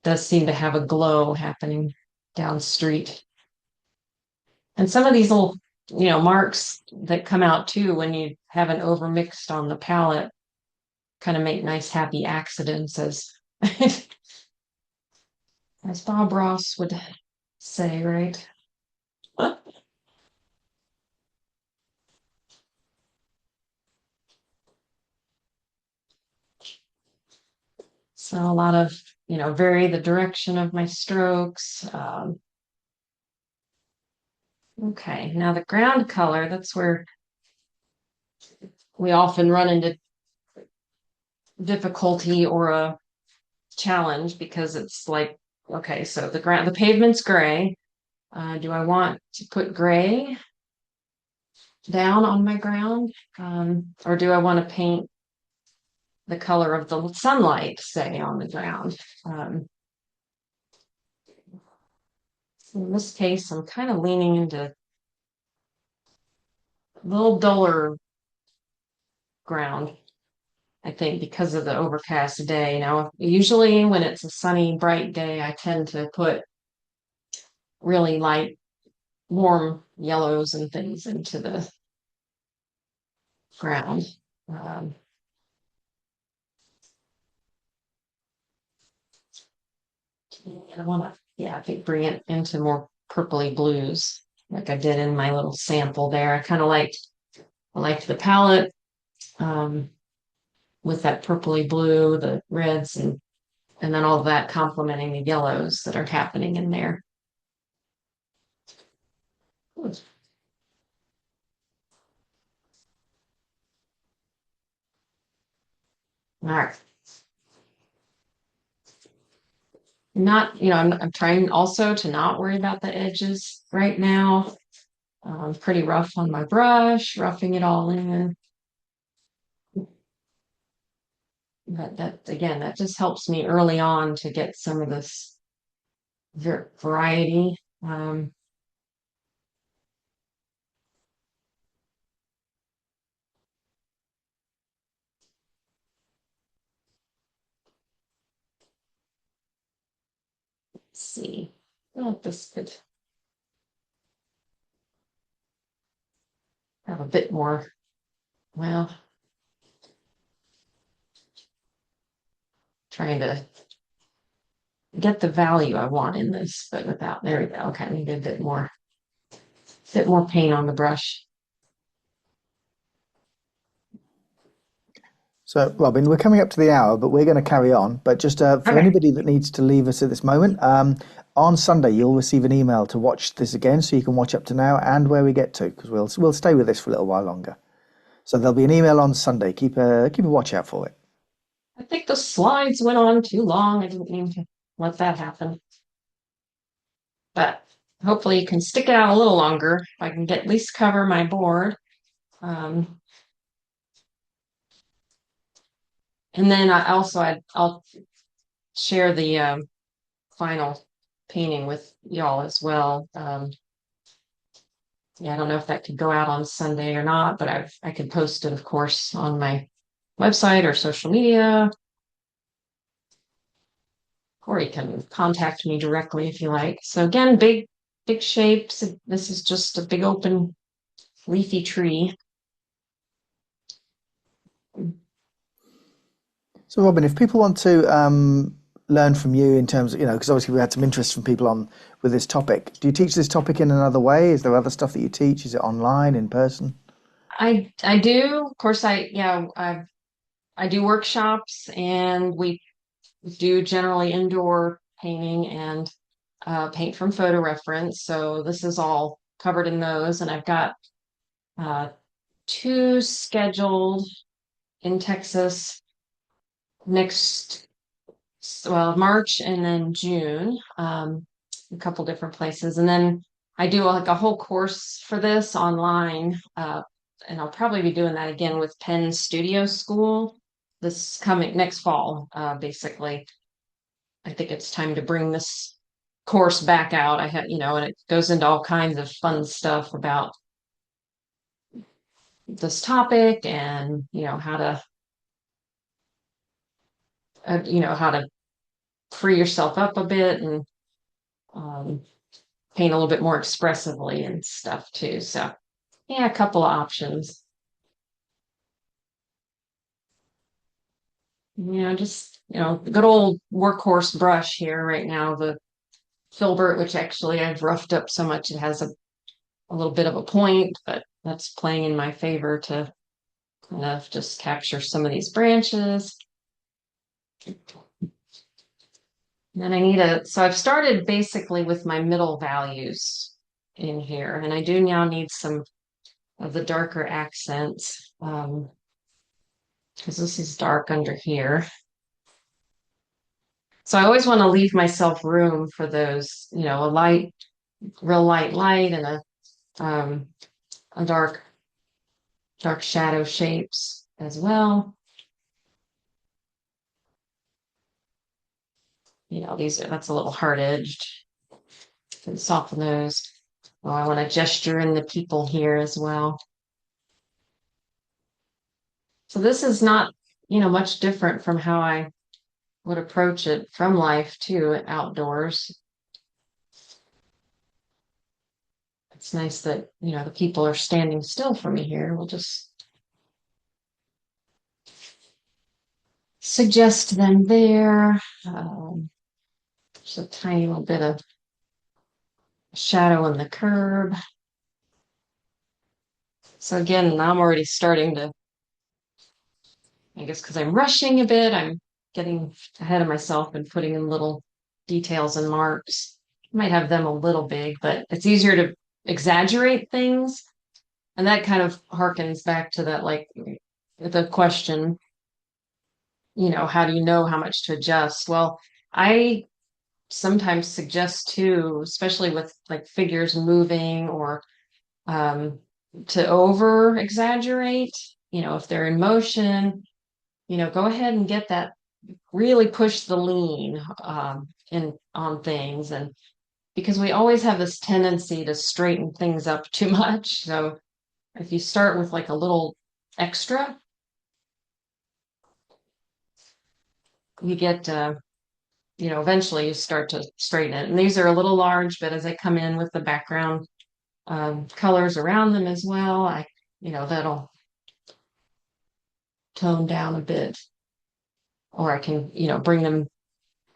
S2: does seem to have a glow happening down street. And some of these little, marks that come out too when you have an overmixed on the palette kind of make nice happy accidents as Bob Ross would say, right? So a lot of, vary the direction of my strokes. Okay, now the ground color, that's where we often run into difficulty or a challenge because it's like, okay, so the pavement's gray. Do I want to put gray down on my ground? Or do I want to paint the color of the sunlight, say, on the ground? In this case, I'm kind of leaning into a little duller ground, I think, because of the overcast day. Now, usually when it's a sunny, bright day, I tend to put really light, warm yellows and things into the ground. Um, and I want to, yeah, I think bring it into more purpley blues, like I did in my little sample there. I liked the palette with that purpley blue, the reds, and then all of that complementing the yellows that are happening in there. All right. Not, I'm trying also to not worry about the edges right now. Pretty rough on my brush, roughing it all in. But that, again, that just helps me early on to get some of this variety. Let's see. Oh, this could have a bit more, well, trying to get the value I want in this, but without, there we go. Okay, I need a bit more paint on the brush.
S3: So, Robin, we're coming up to the hour, but we're going to carry on. But just for
S2: Okay.
S3: anybody that needs to leave us at this moment, on Sunday you'll receive an email to watch this again, so you can watch up to now and where we get to, because we'll stay with this for a little while longer. So there'll be an email on Sunday. Keep a watch out for it.
S2: I think the slides went on too long. I didn't mean to let that happen. But hopefully you can stick it out a little longer if I can get at least cover my board. Um, and then I'll share the final painting with y'all as well. Yeah, I don't know if that could go out on Sunday or not, but I could post it, of course, on my website or social media. Or you can contact me directly if you like. So again, big shapes. This is just a big open leafy tree.
S3: So, Robin, if people want to learn from you in terms of, because obviously we had some interest from people on with this topic. Do you teach this topic in another way? Is there other stuff that you teach? Is it online, in person?
S2: I do, of course, I do workshops and we do generally indoor painting and paint from photo reference. So this is all covered in those, and I've got uh, two scheduled in Texas next, well, March and then June, a couple different places. And then I do like a whole course for this online, and I'll probably be doing that again with Penn Studio School this coming next fall. Basically, I think it's time to bring this course back out. I had, and it goes into all kinds of fun stuff about this topic and how to free yourself up a bit and um, paint a little bit more expressively and stuff too. So yeah, a couple of options. Just the good old workhorse brush here right now, the filbert, which actually I've roughed up so much it has a little bit of a point, but that's playing in my favor to kind of just capture some of these branches. And then so I've started basically with my middle values in here, and I do now need some of the darker accents because this is dark under here. So I always want to leave myself room for those, a light, real light and um, a dark shadow shapes as well. That's a little hard edged. And soften those. Oh, I want to gesture in the people here as well. So this is not, much different from how I would approach it from life to outdoors. It's nice that, the people are standing still for me here. We'll just suggest them there. Just a tiny little bit of shadow in the curb. So again, I'm already starting to, I guess because I'm rushing a bit, I'm getting ahead of myself and putting in little details and marks. Might have them a little big, but it's easier to exaggerate things. And that kind of harkens back to that, like the question, how do you know how much to adjust? Well, I sometimes suggest too, especially with like figures moving or um, to over exaggerate, if they're in motion, go ahead and get that, really push the lean in on things. And because we always have this tendency to straighten things up too much. So if you start with like a little extra, you get, eventually you start to straighten it. And these are a little large, but as I come in with the background colors around them as well, that'll tone down a bit. Or I can, bring them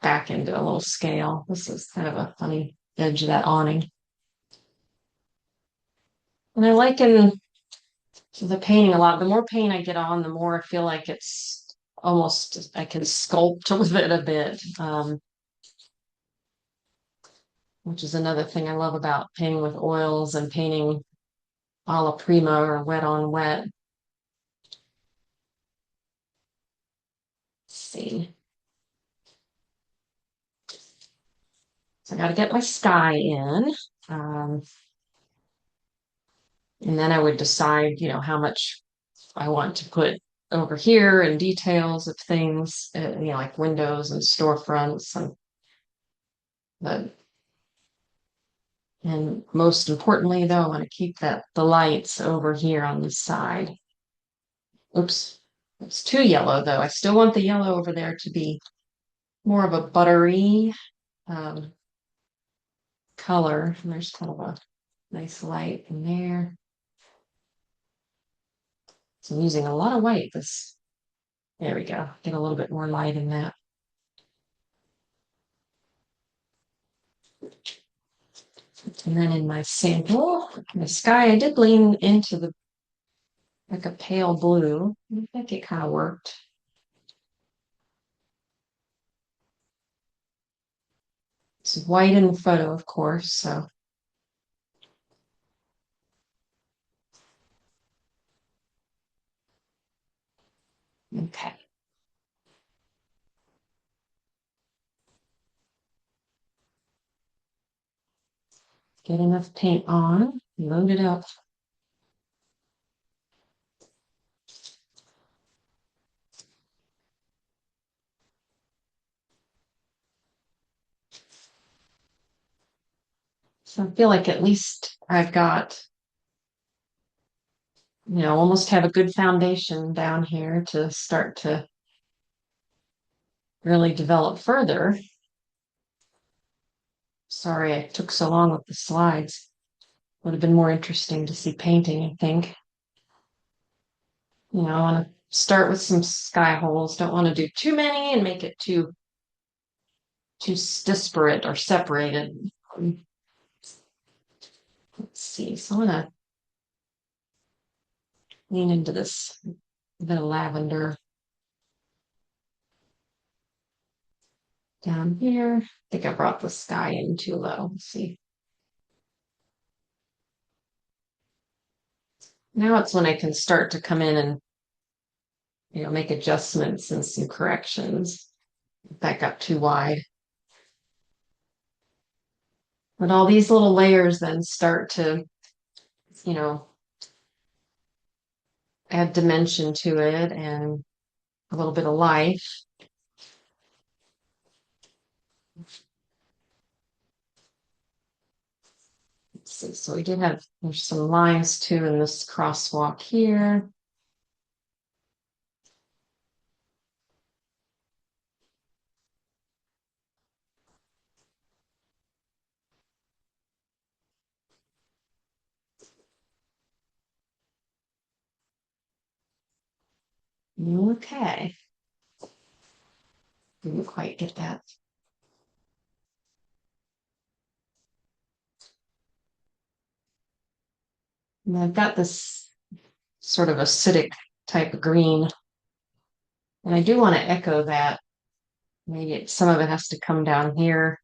S2: back into a little scale. This is kind of a funny edge of that awning. And I liken the painting a lot. The more paint I get on, the more I feel like it's almost, I can sculpt with it a bit, which is another thing I love about painting with oils and painting a la prima or wet on wet. Let's see. So I got to get my sky in. Um, and then I would decide, how much I want to put over here and details of things, like windows and storefronts the, and most importantly though, I want to keep the lights over here on the side. Oops, it's too yellow though. I still want the yellow over there to be more of a buttery um, color. And there's kind of a nice light in there. So I'm using a lot of white. There we go. Get a little bit more light in that. And then in my sample, the sky, I did lean into like a pale blue. I think it kind of worked. It's white in the photo, of course, so. Okay. Get enough paint on, load it up. So I feel like at least I've got, almost have a good foundation down here to start to really develop further. Sorry I took so long with the slides. Would have been more interesting to see painting, I think. I want to start with some sky holes. Don't want to do too many and make it too disparate or separated. Let's see. So I'm gonna lean into this bit of lavender down here. I think I brought the sky in too low. Let's see. Now it's when I can start to come in and make adjustments and some corrections. Back up too wide. But all these little layers then start to, you know, add dimension to it and a little bit of life. Let's see. So we did have, there's some lines too in this crosswalk here. Okay. Didn't quite get that. And I've got this sort of acidic type of green, and I do want to echo that. Maybe some of it has to come down here.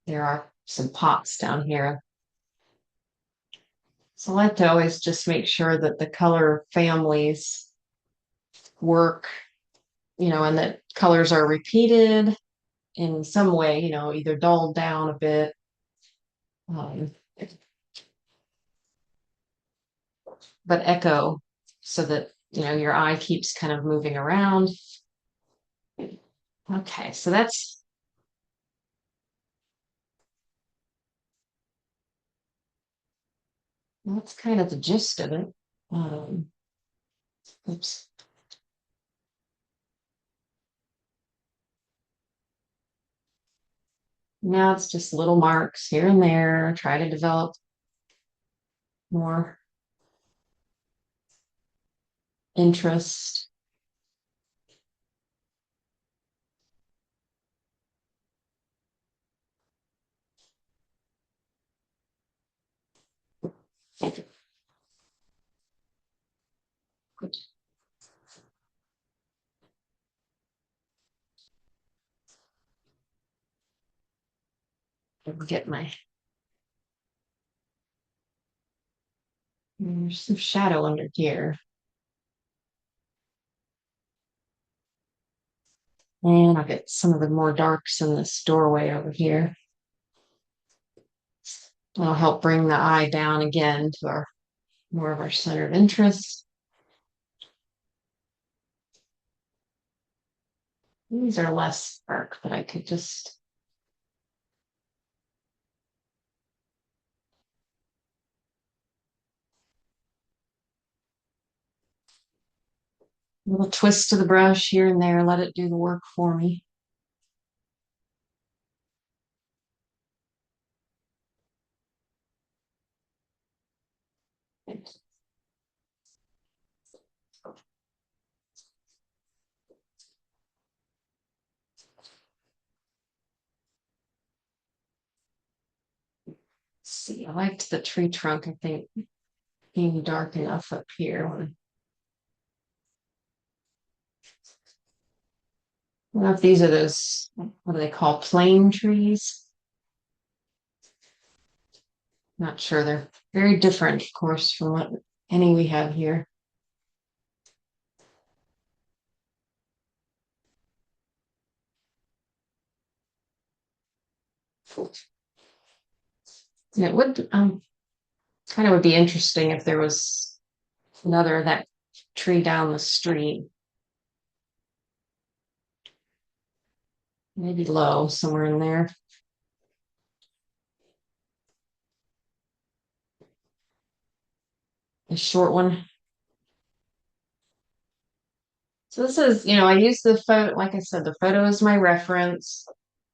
S2: There are some pots down here. So I like to always just make sure that the color families work, and that colors are repeated in some way, either dulled down a bit. Um, but echo so that, your eye keeps kind of moving around. Okay, so that's kind of the gist of it. Oops. Now it's just little marks here and there. Try to develop more interest. Good. Get there's some shadow under here. And I'll get some of the more darks in this doorway over here. That'll help bring the eye down again to our more of our center of interest. These are less dark, but I could just a little twist to the brush here and there, let it do the work for me. See, I liked the tree trunk, I think, being dark enough up here. I don't know if these are those, what do they call, plane trees? Not sure. They're very different, of course, from what any we have here. And it would kind of would be interesting if there was another that tree down the street, maybe low somewhere in there. A short one. So this is, I use the photo, like I said, the photo is my reference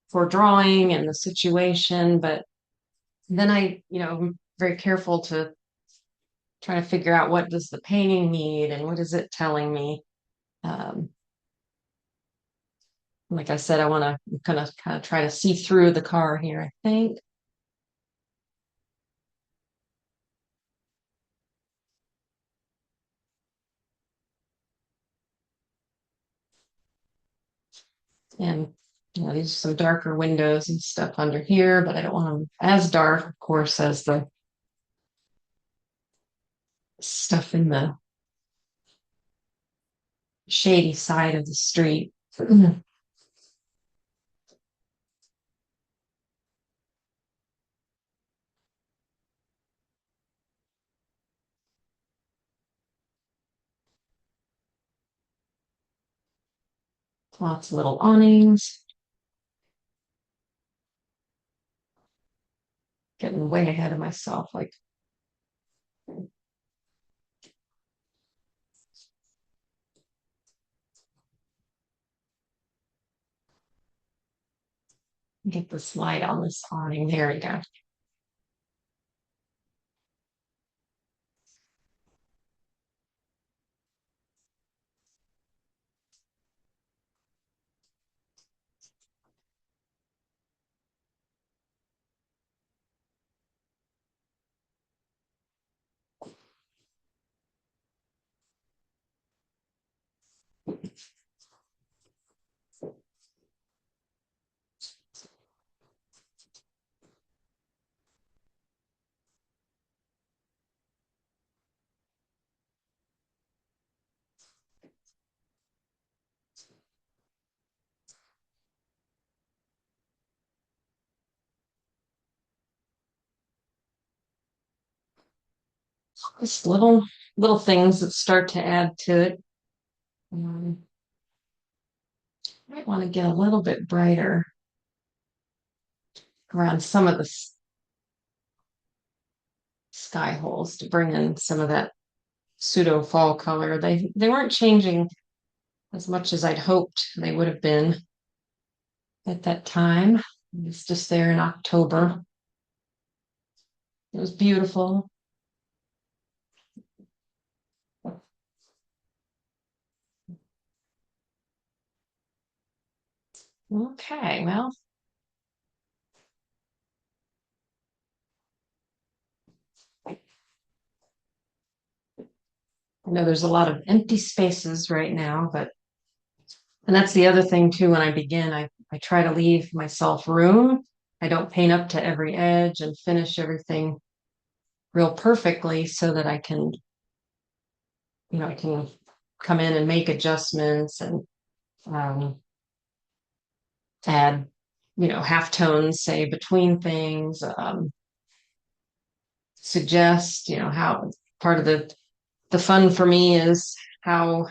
S2: for drawing and the situation, but then I'm very careful to try to figure out what does the painting need and what is it telling me. Um, like I said, I want to kind of try to see through the car here, I think. And these are some darker windows and stuff under here, but I don't want them as dark, of course, as the stuff in the shady side of the street. Lots of little awnings. Getting way ahead of myself. Like, get this light on this awning. There we go. Just little things that start to add to it. Um, might want to get a little bit brighter around some of the sky holes to bring in some of that pseudo fall color. They weren't changing as much as I'd hoped they would have been at that time. It was just there in October. It was beautiful. Okay, well, I know there's a lot of empty spaces right now, and that's the other thing too, when I begin, I try to leave myself room. I don't paint up to every edge and finish everything real perfectly so that I can come in and make adjustments and um, add, half tones, say, between things, suggest, how part of the fun for me is how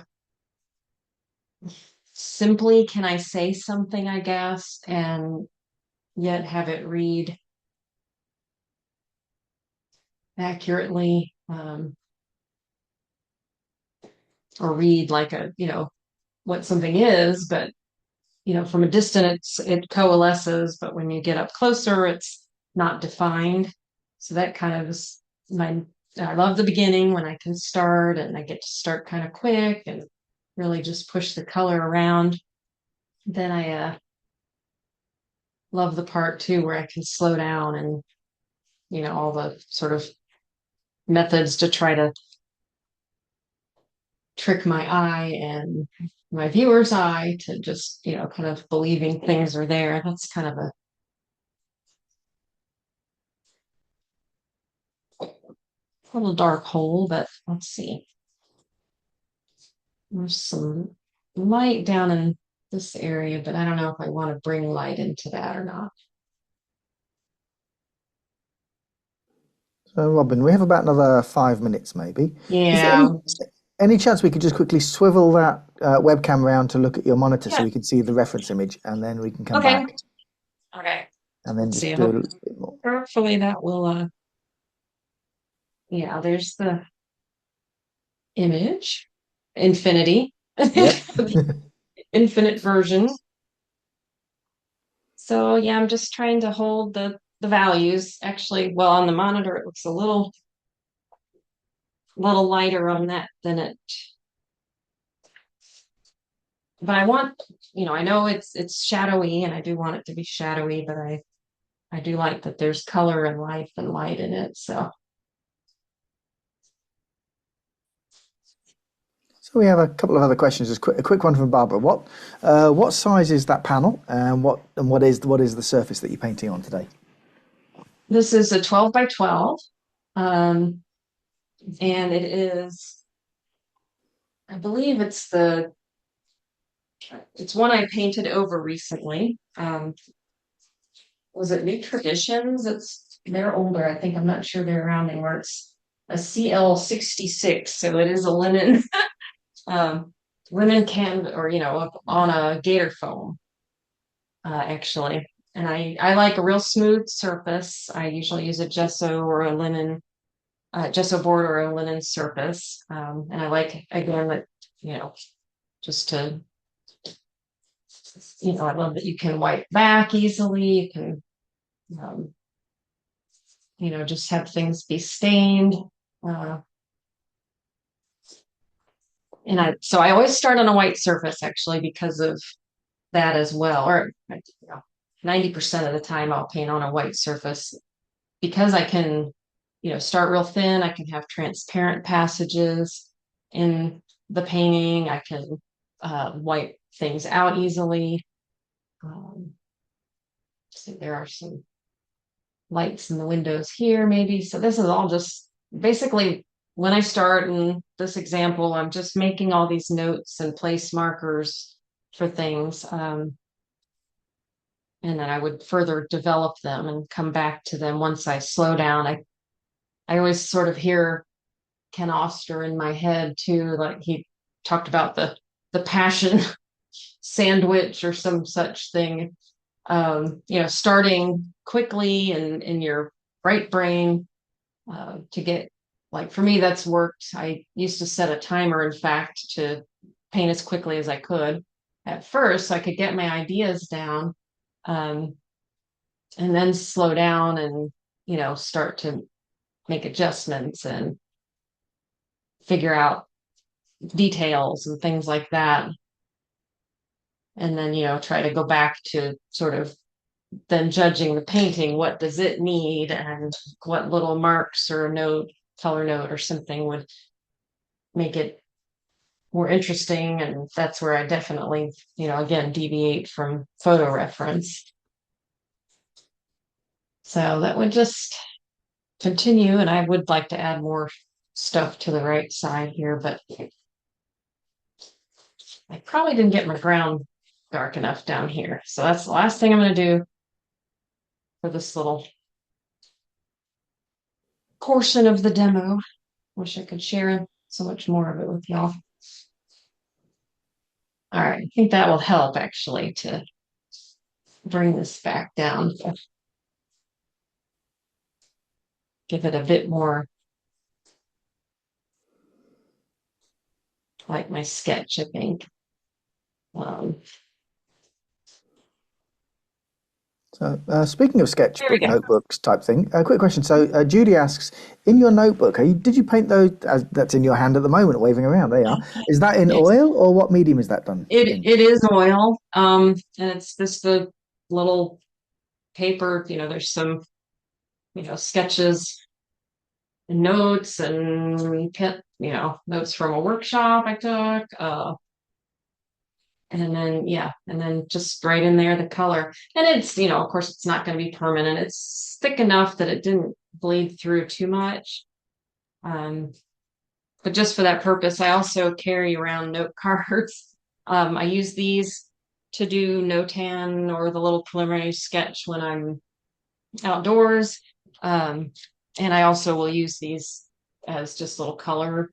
S2: simply can I say something, I guess, and yet have it read accurately, or read like what something is, but from a distance it coalesces, but when you get up closer, it's not defined. So that kind of is I love the beginning when I can start and I get to start kind of quick and really just push the color around. Then I love the part too where I can slow down and all the sort of methods to try to trick my eye and my viewer's eye to just kind of believing things are there. That's kind of a little dark hole, but let's see. There's some light down in this area, but I don't know if I want to bring light into that or not.
S3: So, Robin, we have about another 5 minutes, maybe. Is there
S2: Yeah.
S3: any chance we could just quickly swivel that webcam around to look at your monitor so
S2: Yeah.
S3: we can see the reference image, and then we can come
S2: Okay.
S3: back
S2: Okay.
S3: and then
S2: Let's see.
S3: just do a little bit more.
S2: Hopefully that will, yeah, there's the image. Infinity.
S3: Yep.
S2: Infinite version. So yeah, I'm just trying to hold the values. Actually, well, on the monitor it looks a little lighter on that than it. But I want, I know it's shadowy, and I do want it to be shadowy, but I do like that there's color and life and light in it. So
S3: So we have a couple of other questions. Just a quick one from Barbara. What size is that panel, and what is the surface that you're painting on today?
S2: this is a 12 by 12, um, and it is, I believe it's one I painted over recently. Was it New Traditions? They're older. I think I'm not sure they're around anymore. It's a CL66, so it is a linen um, linen can or on a gator foam actually. And I like a real smooth surface. I usually use a gesso or a linen gesso board or a linen surface. And I like again that you know just to I love that you can wipe back easily. You can um, just have things be stained. Uh, so I always start on a white surface actually because of that as well. Or 90% of the time I'll paint on a white surface because I can, start real thin. I can have transparent passages in the painting. I can wipe things out easily. So there are some lights in the windows here, maybe. So this is all just basically when I start in this example, I'm just making all these notes and place markers for things. And then I would further develop them and come back to them once I slow down. I always sort of hear Ken Oster in my head too, like he talked about the passion sandwich or some such thing. Starting quickly and in your right brain to get like for me that's worked. I used to set a timer, in fact, to paint as quickly as I could at first so I could get my ideas down. Um, and then slow down and start to make adjustments and figure out details and things like that, and then try to go back to sort of then judging the painting. What does it need, and what little marks or a note, color note or something would make it more interesting. And that's where I definitely again deviate from photo reference. So that would just continue, and I would like to add more stuff to the right side here, but I probably didn't get my ground dark enough down here. So that's the last thing I'm going to do for this little portion of the demo. Wish I could share so much more of it with y'all. All right, I think that will help actually to bring this back down. Give it a bit more like my sketch, I think. Um,
S3: So, speaking of
S2: there we
S3: sketchbook
S2: go.
S3: notebooks type thing, a quick question. So, Judy asks, in your notebook, did you paint those? That's in your hand at the moment, waving around. There you are. Is that in
S2: Yes,
S3: oil, or what medium is that done in?
S2: it is oil. And it's just the little paper. There's some sketches and notes and notes from a workshop I took. And then and then just right in there the color. And it's of course it's not going to be permanent. It's thick enough that it didn't bleed through too much. Um, but just for that purpose, I also carry around note cards. I use these to do notan or the little preliminary sketch when I'm outdoors. Um, And I also will use these as just little color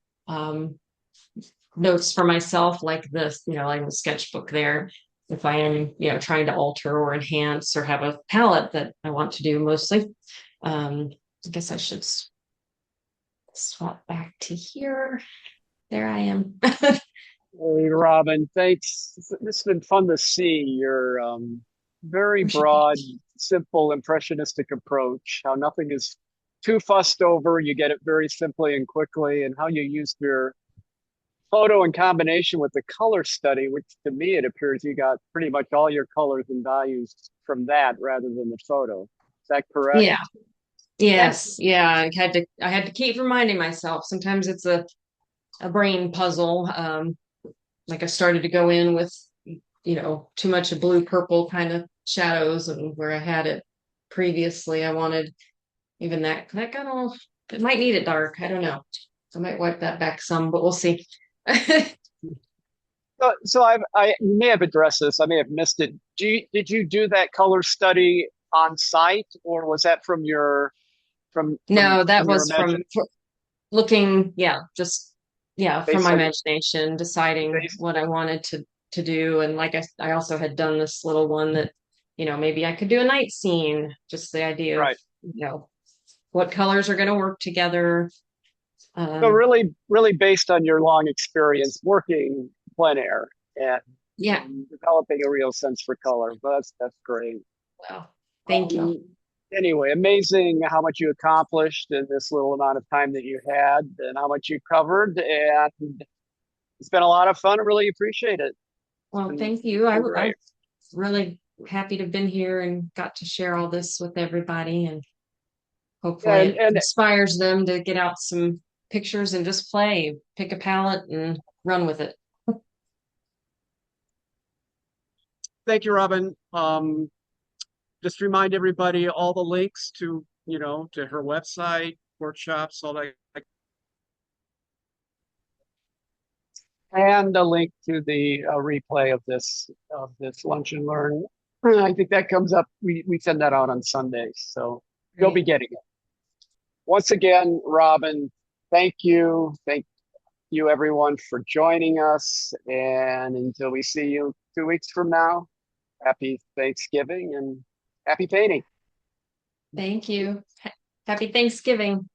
S2: notes for myself, like this, like the sketchbook there. If I am, trying to alter or enhance or have a palette that I want to do mostly. I guess I should swap back to here. There I am.
S1: Hey, Robin, thanks. It's been fun to see your very
S2: Appreciate
S1: broad, simple, impressionistic approach, how nothing is too fussed over. You get it very simply and quickly, and how you used your photo in combination with the color study, which to me it appears you got pretty much all your colors and values from that rather than the photo. Is that correct?
S2: Yeah. Yes. Yeah. I had to keep reminding myself. Sometimes it's a brain puzzle. Like I started to go in with, too much of blue purple kind of shadows, and where I had it previously, I wanted even that got all, it might need it dark. I don't know. I might wipe that back some, but we'll see.
S1: So you may have addressed this. I may have missed it. Did you do that color study on site, or was that from your
S2: No, that
S1: from your
S2: was from
S1: imagination
S2: looking, yeah, just yeah, from
S1: based
S2: my
S1: on your
S2: imagination, deciding
S1: base?
S2: what I wanted to do. And like I also had done this little one that, maybe I could do a night scene, just the idea of,
S1: Right.
S2: what colors are going to work together.
S1: So
S2: Um,
S1: really based on your long experience working plein air and,
S2: yeah,
S1: and developing a real sense for color. But that's great.
S2: well, thank you.
S1: Um, anyway, amazing how much you accomplished in this little amount of time that you had, and how much you covered. And it's been a lot of fun. I really appreciate it.
S2: Well,
S1: It's
S2: thank you.
S1: been
S2: I'm
S1: great.
S2: really happy to have been here and got to share all this with everybody, and hopefully
S1: And
S2: it
S1: and
S2: inspires them to get out some pictures and just play, pick a palette and run with it.
S1: thank you, Robin. Just remind everybody all the links to to her website, workshops, all that, and a link to the replay of this lunch and learn. I think that comes up. We send that out on Sundays, so you'll be
S2: Great.
S1: getting it. Once again, Robin, thank you everyone for joining us, and until we see you 2 weeks from now, happy Thanksgiving and happy painting.
S2: Thank you. Happy Thanksgiving.